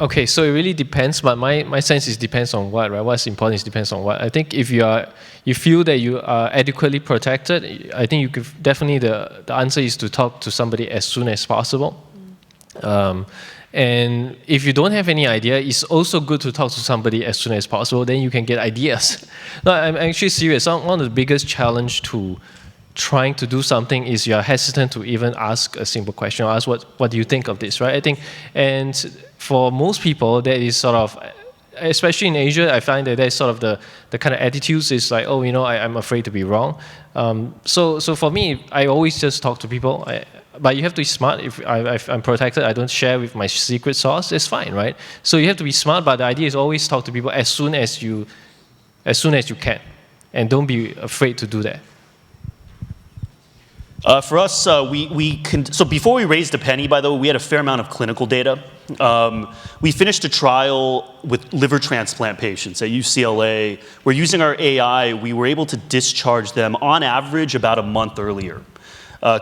Speaker 6: okay, so it really depends, but my sense is depends on what, right? What's important is depends on what. I think if you feel that you are adequately protected, I think you could definitely, the answer is to talk to somebody as soon as possible. And if you don't have any idea, it's also good to talk to somebody as soon as possible, then you can get ideas. No, I'm actually serious. One of the biggest challenge to trying to do something is you're hesitant to even ask a simple question, or ask what do you think of this, right? I think, and for most people, that is sort of, especially in Asia, I find that there's sort of the kind of attitudes is like, oh, I'm afraid to be wrong. So for me, I always just talk to people. But you have to be smart. If I'm protected, I don't share with my secret sauce, it's fine, right? So you have to be smart, but the idea is always talk to people as soon as you can. And don't be afraid to do that.
Speaker 5: For us, so before we raised a penny, by the way, we had a fair amount of clinical data. We finished a trial with liver transplant patients at UCLA. We're using our AI. We were able to discharge them on average about a month earlier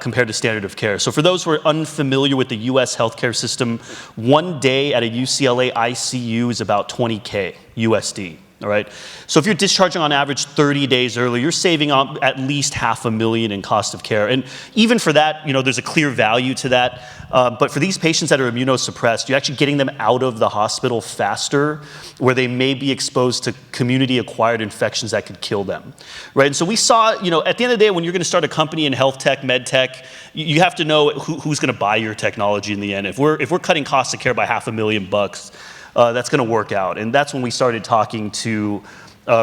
Speaker 5: compared to standard of care. So for those who are unfamiliar with the US healthcare system, 1 day at a UCLA ICU is about $20K USD. All right. So if you're discharging on average 30 days early, you're saving at least $500,000 in cost of care. And even for that, there's a clear value to that. But for these patients that are immunosuppressed, you're actually getting them out of the hospital faster, where they may be exposed to community-acquired infections that could kill them. Right. And so we saw, at the end of the day, when you're going to start a company in health tech, med tech, you have to know who's going to buy your technology in the end. If we're cutting costs of care by $500,000, that's going to work out. And that's when we started talking to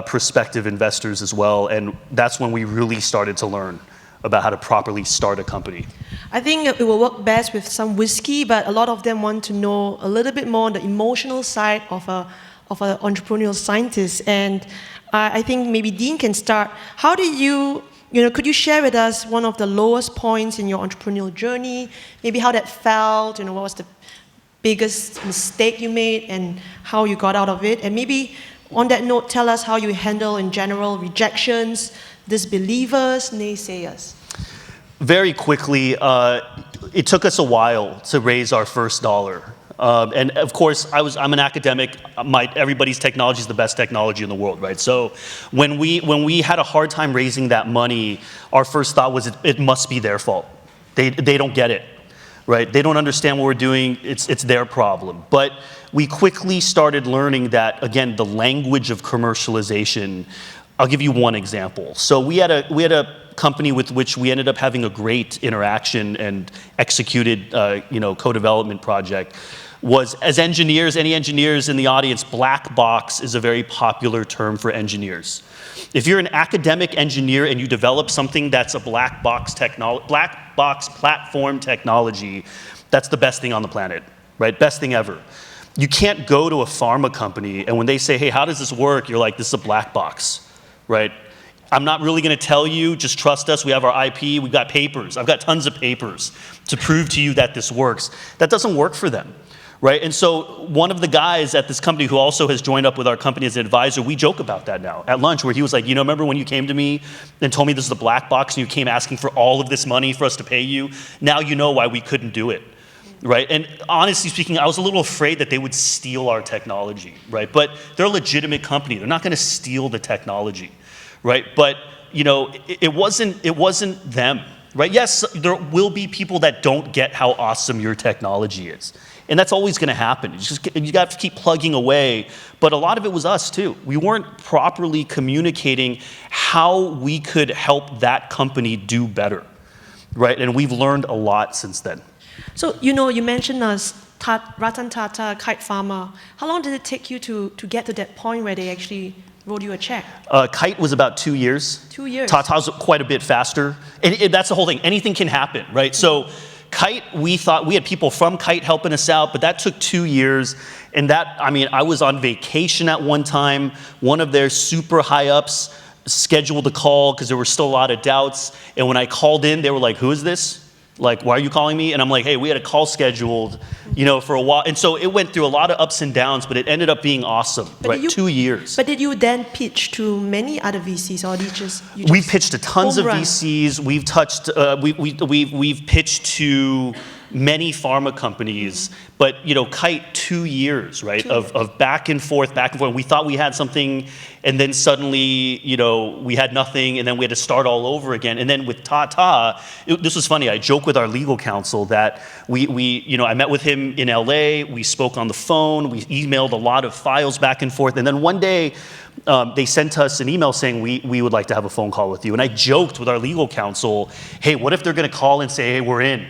Speaker 5: prospective investors as well. And that's when we really started to learn about how to properly start a company.
Speaker 3: I think it will work best with some whiskey, but a lot of them want to know a little bit more on the emotional side of an entrepreneurial scientist. And I think maybe Dean can start. How did you, could you share with us one of the lowest points in your entrepreneurial journey? Maybe how that felt, what was the biggest mistake you made and how you got out of it? And maybe on that note, tell us how you handle in general rejections, disbelievers, naysayers.
Speaker 5: Very quickly, it took us a while to raise our first dollar. And of course, I'm an academic. Everybody's technology is the best technology in the world, right? So when we had a hard time raising that money, our first thought was it must be their fault. They don't get it. Right? They don't understand what we're doing. It's their problem. But we quickly started learning that, again, the language of commercialization. I'll give you one example. So we had a company with which we ended up having a great interaction and executed, co-development project. Was, as engineers, any engineers in the audience, black box is a very popular term for engineers. If you're an academic engineer and you develop something that's a black box platform technology, that's the best thing on the planet, right? Best thing ever. You can't go to a pharma company and when they say, hey, how does this work? You're like, this is a black box, right? I'm not really going to tell you, just trust us. We have our IP, we've got papers. I've got tons of papers to prove to you that this works. That doesn't work for them. Right? And so one of the guys at this company who also has joined up with our company as an advisor, we joke about that now at lunch, where he was like, remember when you came to me and told me this is a black box and you came asking for all of this money for us to pay you? Now you know why we couldn't do it. Right? And honestly speaking, I was a little afraid that they would steal our technology. Right? But they're a legitimate company. They're not going to steal the technology. Right? But it wasn't them. Right? Yes, there will be people that don't get how awesome your technology is. And that's always going to happen. You got to keep plugging away. But a lot of it was us, too. We weren't properly communicating how we could help that company do better. Right? And we've learned a lot since then.
Speaker 3: So, you mentioned Ratan Tata, Kite Pharma. How long did it take you to get to that point where they actually wrote you a check?
Speaker 5: Kite was about 2 years.
Speaker 3: 2 years.
Speaker 5: Tata's quite a bit faster. And that's the whole thing. Anything can happen, right? So Kite, we thought we had people from Kite helping us out, but that took 2 years. And I was on vacation at one time. One of their super high ups scheduled a call because there were still a lot of doubts. And when I called in, they were like, "Who is this? Like, why are you calling me?" And I'm like, "Hey, we had a call scheduled, for a while." And so it went through a lot of ups and downs, but it ended up being awesome, right? 2 years.
Speaker 3: But did you then pitch to many other VCs, or did you
Speaker 5: We've pitched to tons of
Speaker 3: home run?
Speaker 5: VCs. We've touched, we've pitched to many pharma companies, but Kite 2 years, right? Of back and forth. We thought we had something, and then suddenly, we had nothing, and then we had to start all over again. And then with Tata, this was funny. I joke with our legal counsel that I met with him in LA. We spoke on the phone. We emailed a lot of files back and forth, and then one day, they sent us an email saying we would like to have a phone call with you. And I joked with our legal counsel, "Hey, what if they're going to call and say, hey, we're in?"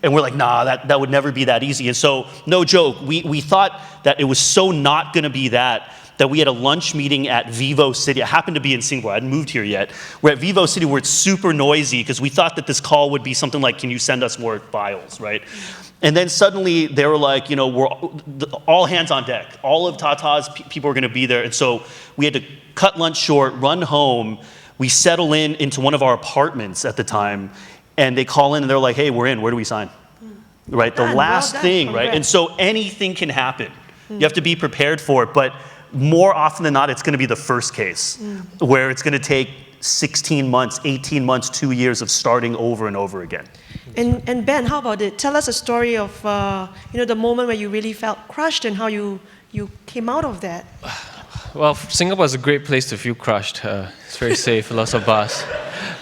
Speaker 5: And we're like, "Nah, that would never be that easy." And so, no joke, we thought that it was so not going to be that we had a lunch meeting at Vivo City. I happened to be in Singapore. I hadn't moved here yet. We're at Vivo City where it's super noisy because we thought that this call would be something like, "Can you send us more files," right? And then suddenly they were like, we're all hands on deck. All of Tata's people were going to be there. And so we had to cut lunch short, run home. We settle into one of our apartments at the time. And they call in and they're like, "Hey, we're in. Where do we sign?" Right? The last thing, right? And so anything can happen. You have to be prepared for it. But more often than not, it's going to be the first case where it's going to take 16 months, 18 months, 2 years of starting over and over again.
Speaker 3: And Ben, how about it? Tell us a story of the moment where you really felt crushed and how you came out of that.
Speaker 6: Well, Singapore is a great place to feel crushed. It's very safe, lots of bars.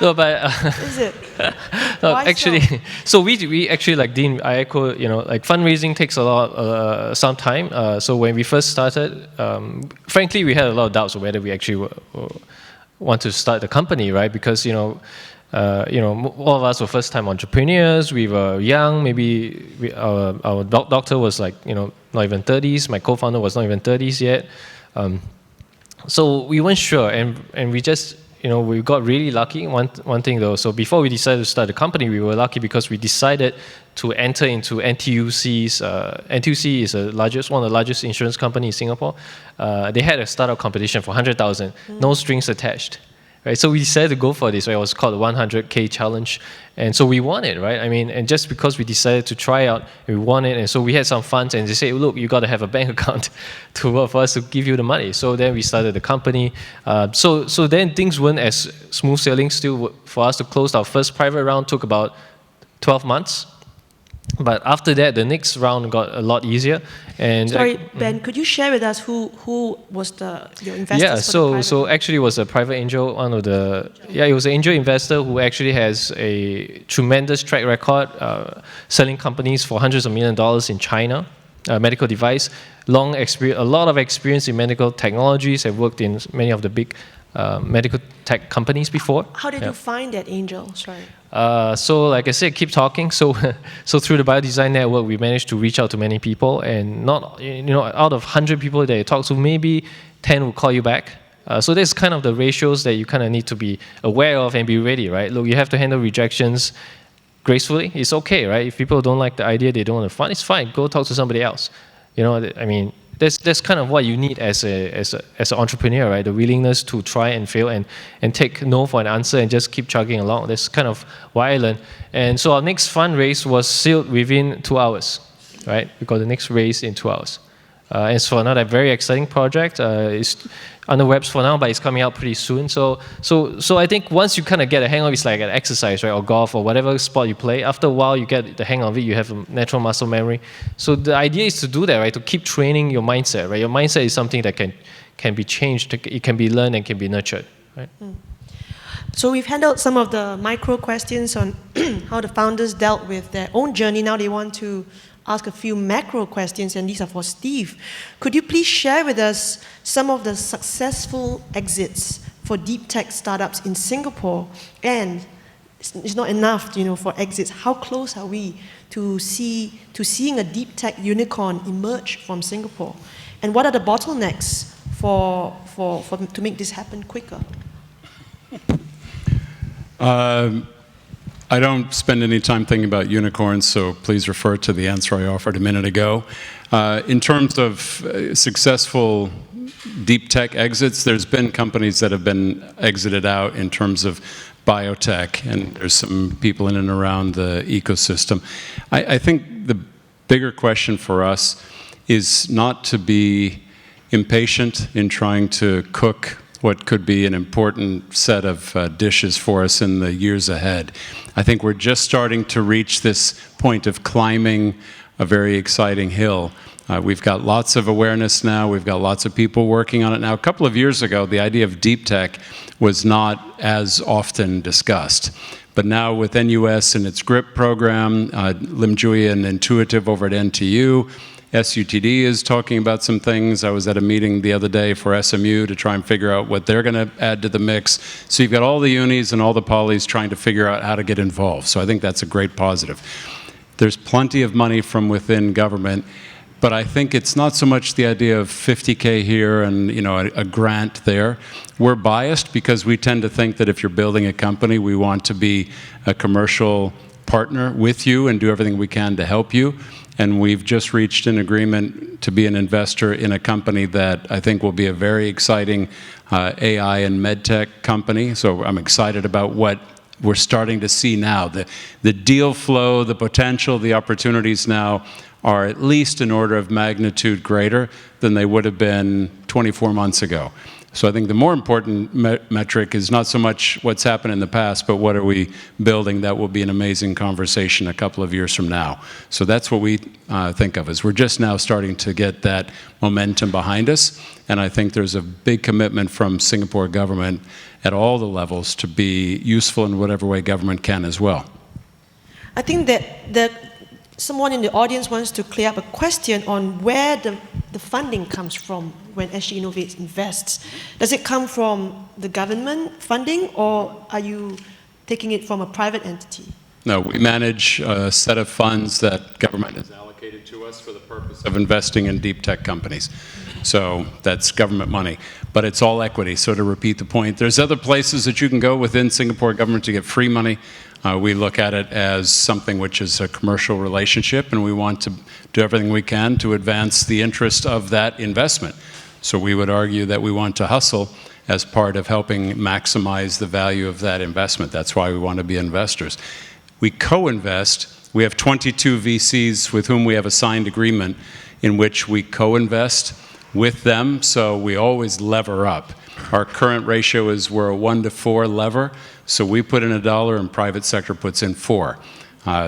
Speaker 6: No, but
Speaker 3: Is it?
Speaker 6: no,
Speaker 3: Why
Speaker 6: actually, so we actually, like Dean, I echo, like fundraising takes some time. So when we first started, frankly, we had a lot of doubts on whether we actually want to start the company, right? Because all of us were first-time entrepreneurs. We were young. Maybe our doctor was like, not even 30s. My co-founder was not even 30s yet. So we weren't sure, and we just, we got really lucky. One thing though, so before we decided to start the company, we were lucky because we decided to enter into NTUC's. NTUC is one of the largest insurance companies in Singapore. They had a startup competition for 100,000, no strings attached. Right, so we decided to go for this. Right? It was called the 100K challenge, and so we won it, right? I mean, and just because we decided to try out, we won it, and so we had some funds, and they said, "Look, you got to have a bank account for us to give you the money." So then we started the company. So then things weren't as smooth sailing. Still, for us to close our first private round took about 12 months. But after that, the next round got a lot easier. And
Speaker 3: sorry, Ben, could you share with us who was your investors?
Speaker 6: Yeah, so actually it was a private angel, it was an angel investor who actually has a tremendous track record selling companies for hundreds of millions of dollars in China, medical device, long experience, a lot of experience in medical technologies, have worked in many of the big medical tech companies before.
Speaker 3: How did you find that angel? Sorry.
Speaker 6: So like I said, keep talking. So through the Biodesign Network, we managed to reach out to many people, and not, out of 100 people that you talk to, maybe 10 will call you back. So there's kind of the ratios that you kind of need to be aware of and be ready, right? Look, you have to handle rejections gracefully. It's okay, right? If people don't like the idea, they don't want to fund, it's fine. Go talk to somebody else. I mean, that's kind of what you need as an entrepreneur, right? The willingness to try and fail and take no for an answer and just keep chugging along. That's kind of what I learned. And so our next fundraise was sealed within 2 hours, right? We got the next raise in 2 hours. And so another very exciting project. It's under webs for now, but it's coming out pretty soon. So I think once you kind of get a hang of it, it's like an exercise, right, or golf or whatever sport you play. After a while, you get the hang of it. You have a natural muscle memory. So the idea is to do that, right, to keep training your mindset, right? Your mindset is something that can be changed. It can be learned and can be nurtured, right?
Speaker 3: So we've handled some of the micro questions on how the founders dealt with their own journey. Now they want to ask a few macro questions, and these are for Steve. Could you please share with us some of the successful exits for deep tech startups in Singapore, and it's not enough, for exits. How close are we to seeing a deep tech unicorn emerge from Singapore? And what are the bottlenecks to make this happen quicker?
Speaker 4: I don't spend any time thinking about unicorns, so please refer to the answer I offered a minute ago. In terms of successful deep tech exits, there's been companies that have been exited out in terms of biotech, and there's some people in and around the ecosystem. I think the bigger question for us is not to be impatient in trying to cook what could be an important set of dishes for us in the years ahead. I think we're just starting to reach this point of climbing a very exciting hill. We've got lots of awareness now. We've got lots of people working on it now. A couple of years ago, the idea of deep tech was not as often discussed. But now with NUS and its GRIP program, Lim Jui and Intuitive over at NTU, SUTD is talking about some things. I was at a meeting the other day for SMU to try and figure out what they're going to add to the mix. So you've got all the unis and all the polys trying to figure out how to get involved. So I think that's a great positive. There's plenty of money from within government, but I think it's not so much the idea of 50K here and a grant there. We're biased because we tend to think that if you're building a company, we want to be a commercial partner with you and do everything we can to help you. And we've just reached an agreement to be an investor in a company that I think will be a very exciting AI and medtech company. So I'm excited about what we're starting to see now. The deal flow, the potential, the opportunities now are at least an order of magnitude greater than they would have been 24 months ago. So I think the more important metric is not so much what's happened in the past, but what are we building that will be an amazing conversation a couple of years from now. So that's what we think of as we're just now starting to get that momentum behind us. And I think there's a big commitment from Singapore government at all the levels to be useful in whatever way government can as well.
Speaker 3: I think that someone in the audience wants to clear up a question on where the funding comes from when SGInnovate invests. Does it come from the government funding, or are you taking it from a private entity?
Speaker 4: No, we manage a set of funds that government has allocated to us for the purpose of investing in deep tech companies. So that's government money, but it's all equity. So to repeat the point, there's other places that you can go within Singapore government to get free money. We look at it as something which is a commercial relationship, and we want to do everything we can to advance the interest of that investment. So we would argue that we want to hustle as part of helping maximize the value of that investment. That's why we want to be investors. We co-invest. We have 22 VCs with whom we have a signed agreement in which we co-invest with them, so we always lever up. Our current ratio is we're a 1 to 4 lever, so we put in $1 and private sector puts in 4.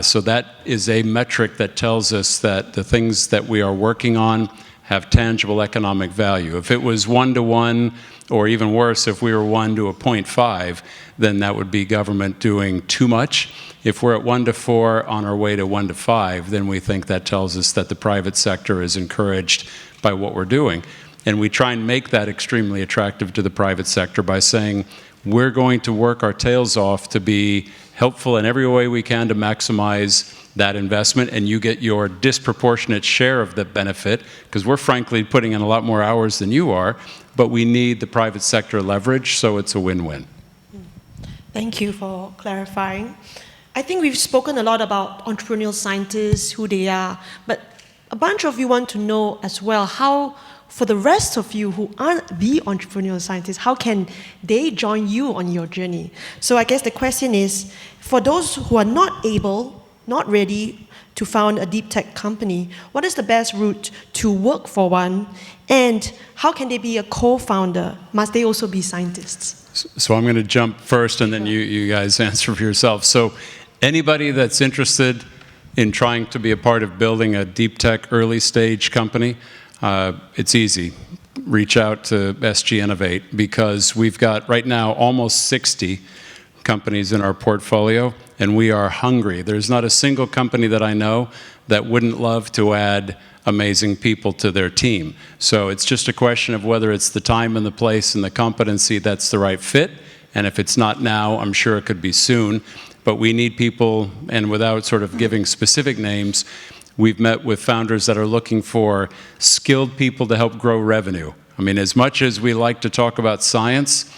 Speaker 4: So that is a metric that tells us that the things that we are working on have tangible economic value. If it was 1 to 1, or even worse, if we were 1 to a 0.5, then that would be government doing too much. If we're at 1 to 4 on our way to 1 to 5, then we think that tells us that the private sector is encouraged by what we're doing. And we try and make that extremely attractive to the private sector by saying, we're going to work our tails off to be helpful in every way we can to maximize that investment, and you get your disproportionate share of the benefit, because we're frankly putting in a lot more hours than you are, but we need the private sector leverage, so it's a win-win.
Speaker 3: Thank you for clarifying. I think we've spoken a lot about entrepreneurial scientists, who they are, but a bunch of you want to know as well how, for the rest of you who aren't the entrepreneurial scientists, how can they join you on your journey? So I guess the question is, for those who are not able, not ready to found a deep tech company, what is the best route to work for one? And how can they be a co-founder? Must they also be scientists?
Speaker 4: So I'm going to jump first, and then you guys answer for yourself. So anybody that's interested in trying to be a part of building a deep tech early stage company, it's easy. Reach out to SGInnovate, because we've got right now almost 60 companies in our portfolio, and we are hungry. There's not a single company that I know that wouldn't love to add amazing people to their team. So it's just a question of whether it's the time and the place and the competency that's the right fit, And if it's not now, I'm sure it could be soon. But we need people, and without sort of giving specific names, we've met with founders that are looking for skilled people to help grow revenue. I mean, as much as we like to talk about science,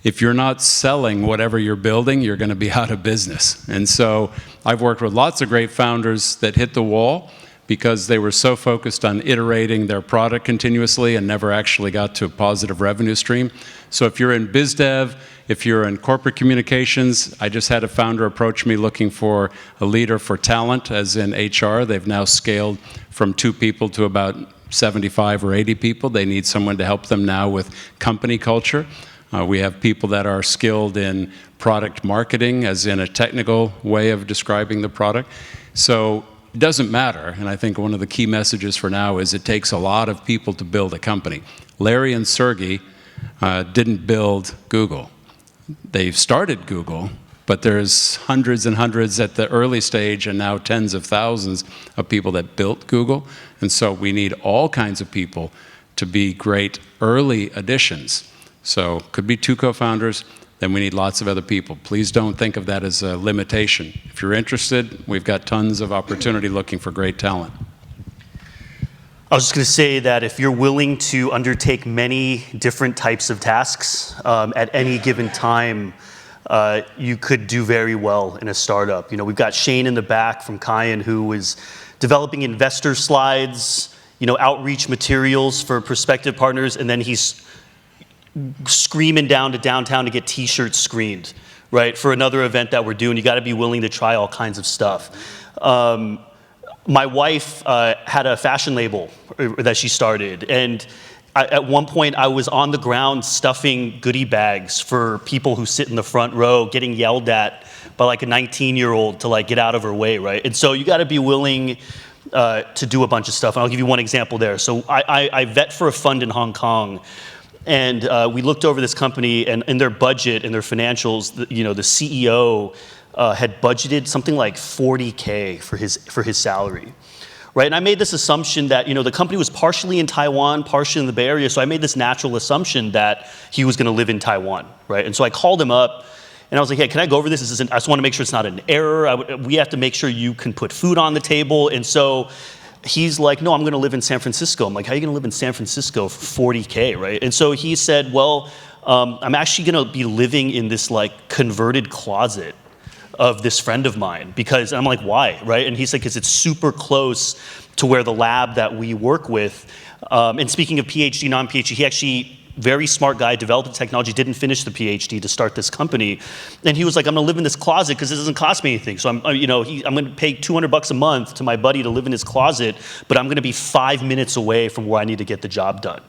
Speaker 4: if you're not selling whatever you're building, you're going to be out of business. And so I've worked with lots of great founders that hit the wall because they were so focused on iterating their product continuously and never actually got to a positive revenue stream. So if you're in biz dev, if you're in corporate communications, I just had a founder approach me looking for a leader for talent, as in HR. They've now scaled from 2 people to about 75 or 80 people. They need someone to help them now with company culture. We have people that are skilled in product marketing, as in a technical way of describing the product. So it doesn't matter, and I think one of the key messages for now is it takes a lot of people to build a company. Larry and Sergey didn't build Google. They've started Google, but there's hundreds and hundreds at the early stage and now tens of thousands of people that built Google. And so we need all kinds of people to be great early additions. So could be 2 co-founders, then we need lots of other people. Please don't think of that as a limitation. If you're interested, we've got tons of opportunity looking for great talent.
Speaker 5: I was just going to say that if you're willing to undertake many different types of tasks at any given time, you could do very well in a startup. You know, we've got Shane in the back from Cayenne who is developing investor slides, you know, outreach materials for prospective partners, and then he's screaming down to downtown to get t-shirts screened, right? For another event that we're doing, you got to be willing to try all kinds of stuff. My wife had a fashion label that she started, and at one point I was on the ground stuffing goodie bags for people who sit in the front row, getting yelled at by like a 19-year-old to like get out of her way, right? And so you got to be willing to do a bunch of stuff. And I'll give you one example there. So I vet for a fund in Hong Kong. And we looked over this company, and in their budget and their financials, you know, the CEO had budgeted something like $40K for his salary, right? And I made this assumption that, you know, the company was partially in Taiwan, partially in the Bay Area, so I made this natural assumption that he was going to live in Taiwan, right? And so I called him up, and I was like, hey, can I go over this? I just want to make sure it's not an error. We have to make sure you can put food on the table. And so he's like, no, I'm going to live in San Francisco. I'm like, how are you going to live in San Francisco for $40K, right? And so he said, well, I'm actually going to be living in this like converted closet of this friend of mine, because I'm like, why, right? And he said, because it's super close to where the lab that we work with. And speaking of PhD, non-PhD, he actually, very smart guy, developed the technology, didn't finish the PhD to start this company. And he was like, I'm gonna live in this closet because it doesn't cost me anything. So I'm gonna pay $200 a month to my buddy to live in his closet, but I'm gonna be 5 minutes away from where I need to get the job done,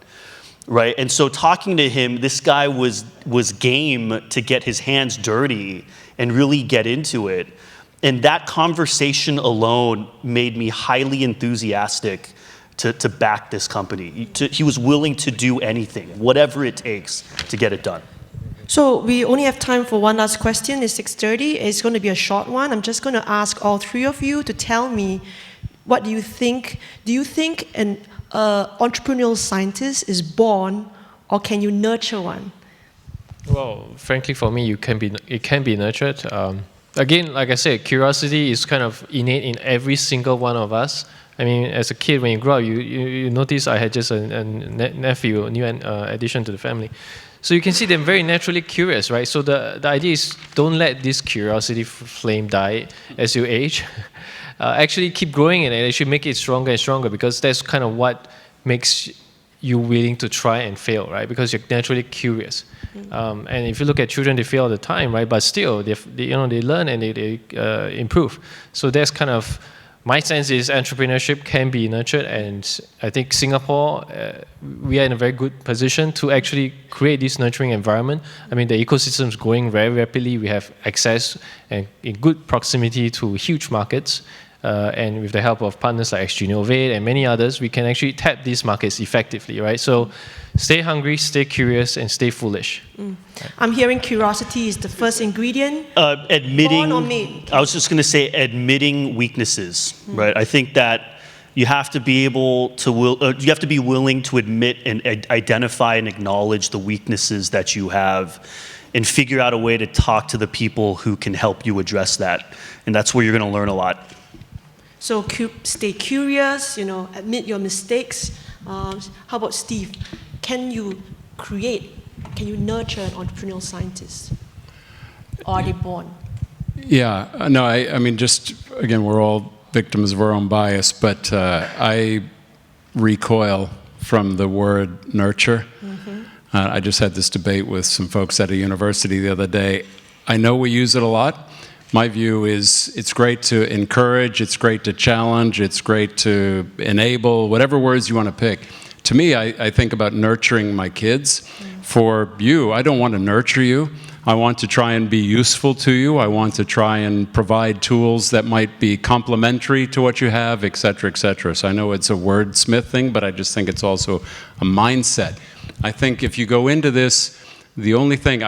Speaker 5: right? And so talking to him, this guy was game to get his hands dirty and really get into it. And that conversation alone made me highly enthusiastic to back this company. He was willing to do anything, whatever it takes to get it done.
Speaker 3: So we only have time for one last question. It's 6:30. It's going to be a short one. I'm just going to ask all 3 of you to tell me, what do you think? Do you think an entrepreneurial scientist is born, or can you nurture one?
Speaker 6: Well, frankly, for me, it can be nurtured. Again, like I said, curiosity is kind of innate in every single one of us. I mean, as a kid, when you grow up, you notice I had just a nephew, a new addition to the family. So you can see them very naturally curious, right? So the idea is, don't let this curiosity flame die as you age. Actually keep growing it, and actually make it stronger and stronger, because that's kind of what makes you willing to try and fail, right? Because you're naturally curious. And if you look at children, they fail all the time, right? But still, they learn and they improve. So that's kind of, my sense is entrepreneurship can be nurtured, and I think Singapore, we are in a very good position to actually create this nurturing environment. I mean, the ecosystem is growing very rapidly. We have access and in good proximity to huge markets. And with the help of partners like SGInnovate and many others, we can actually tap these markets effectively, right? So stay hungry, stay curious, and stay foolish. Right.
Speaker 3: I'm hearing curiosity is the first ingredient.
Speaker 5: Admitting,
Speaker 3: born or made?
Speaker 5: I was just going to say admitting weaknesses, right? I think that you have to be able to, you have to be willing to admit and identify and acknowledge the weaknesses that you have. and figure out a way to talk to the people who can help you address that. And that's where you're going to learn a lot.
Speaker 3: So stay curious, admit your mistakes. How about Steve? Can you nurture an entrepreneurial scientist? Or are they born?
Speaker 4: Yeah, no, I mean, just, again, we're all victims of our own bias, but I recoil from the word nurture. I just had this debate with some folks at a university the other day. I know we use it a lot. My view is it's great to encourage, it's great to challenge, it's great to enable, whatever words you want to pick. To me, I think about nurturing my kids. For you, I don't want to nurture you. I want to try and be useful to you. I want to try and provide tools that might be complementary to what you have, et cetera, et cetera. So I know it's a wordsmith thing, but I just think it's also a mindset. I think if you go into this, the only thing,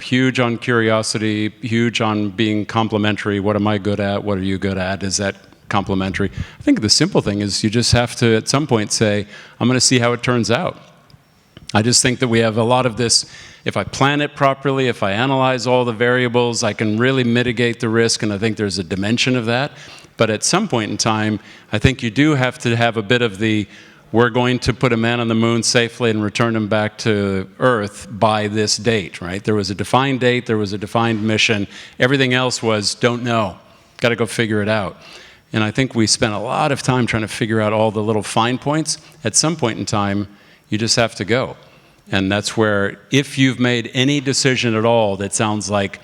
Speaker 4: huge on curiosity, huge on being complementary. What am I good at? What are you good at? Is that complementary? I think the simple thing is you just have to, at some point, say, I'm going to see how it turns out. I just think that we have a lot of this, if I plan it properly, if I analyze all the variables, I can really mitigate the risk, and I think there's a dimension of that. But at some point in time, I think you do have to have a bit of the, we're going to put a man on the moon safely and return him back to Earth by this date, right? There was a defined date, there was a defined mission. Everything else was, don't know, got to go figure it out. And I think we spent a lot of time trying to figure out all the little fine points. At some point in time, you just have to go. And that's where, if you've made any decision at all that sounds like,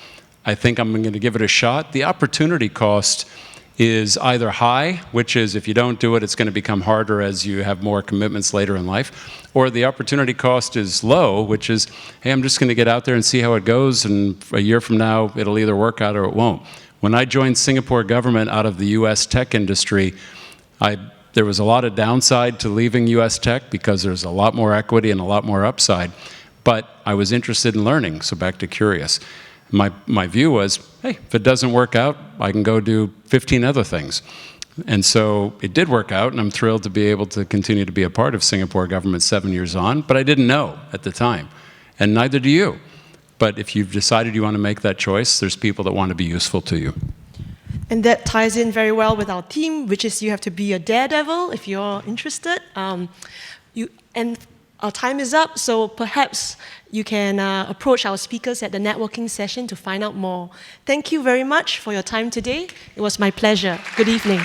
Speaker 4: I think I'm going to give it a shot, the opportunity cost is either high, which is if you don't do it, it's going to become harder as you have more commitments later in life, or the opportunity cost is low, which is, hey, I'm just going to get out there and see how it goes, and a year from now, it'll either work out or it won't. When I joined Singapore government out of the US tech industry, there was a lot of downside to leaving US tech because there's a lot more equity and a lot more upside, but I was interested in learning, so back to curious. My view was, hey, if it doesn't work out, I can go do 15 other things. And so it did work out, and I'm thrilled to be able to continue to be a part of Singapore government 7 years on, but I didn't know at the time, and neither do you. But if you've decided you want to make that choice, there's people that want to be useful to you.
Speaker 3: And that ties in very well with our theme, which is you have to be a daredevil if you're interested. And our time is up, so perhaps you can approach our speakers at the networking session to find out more. Thank you very much for your time today. It was my pleasure. Good evening.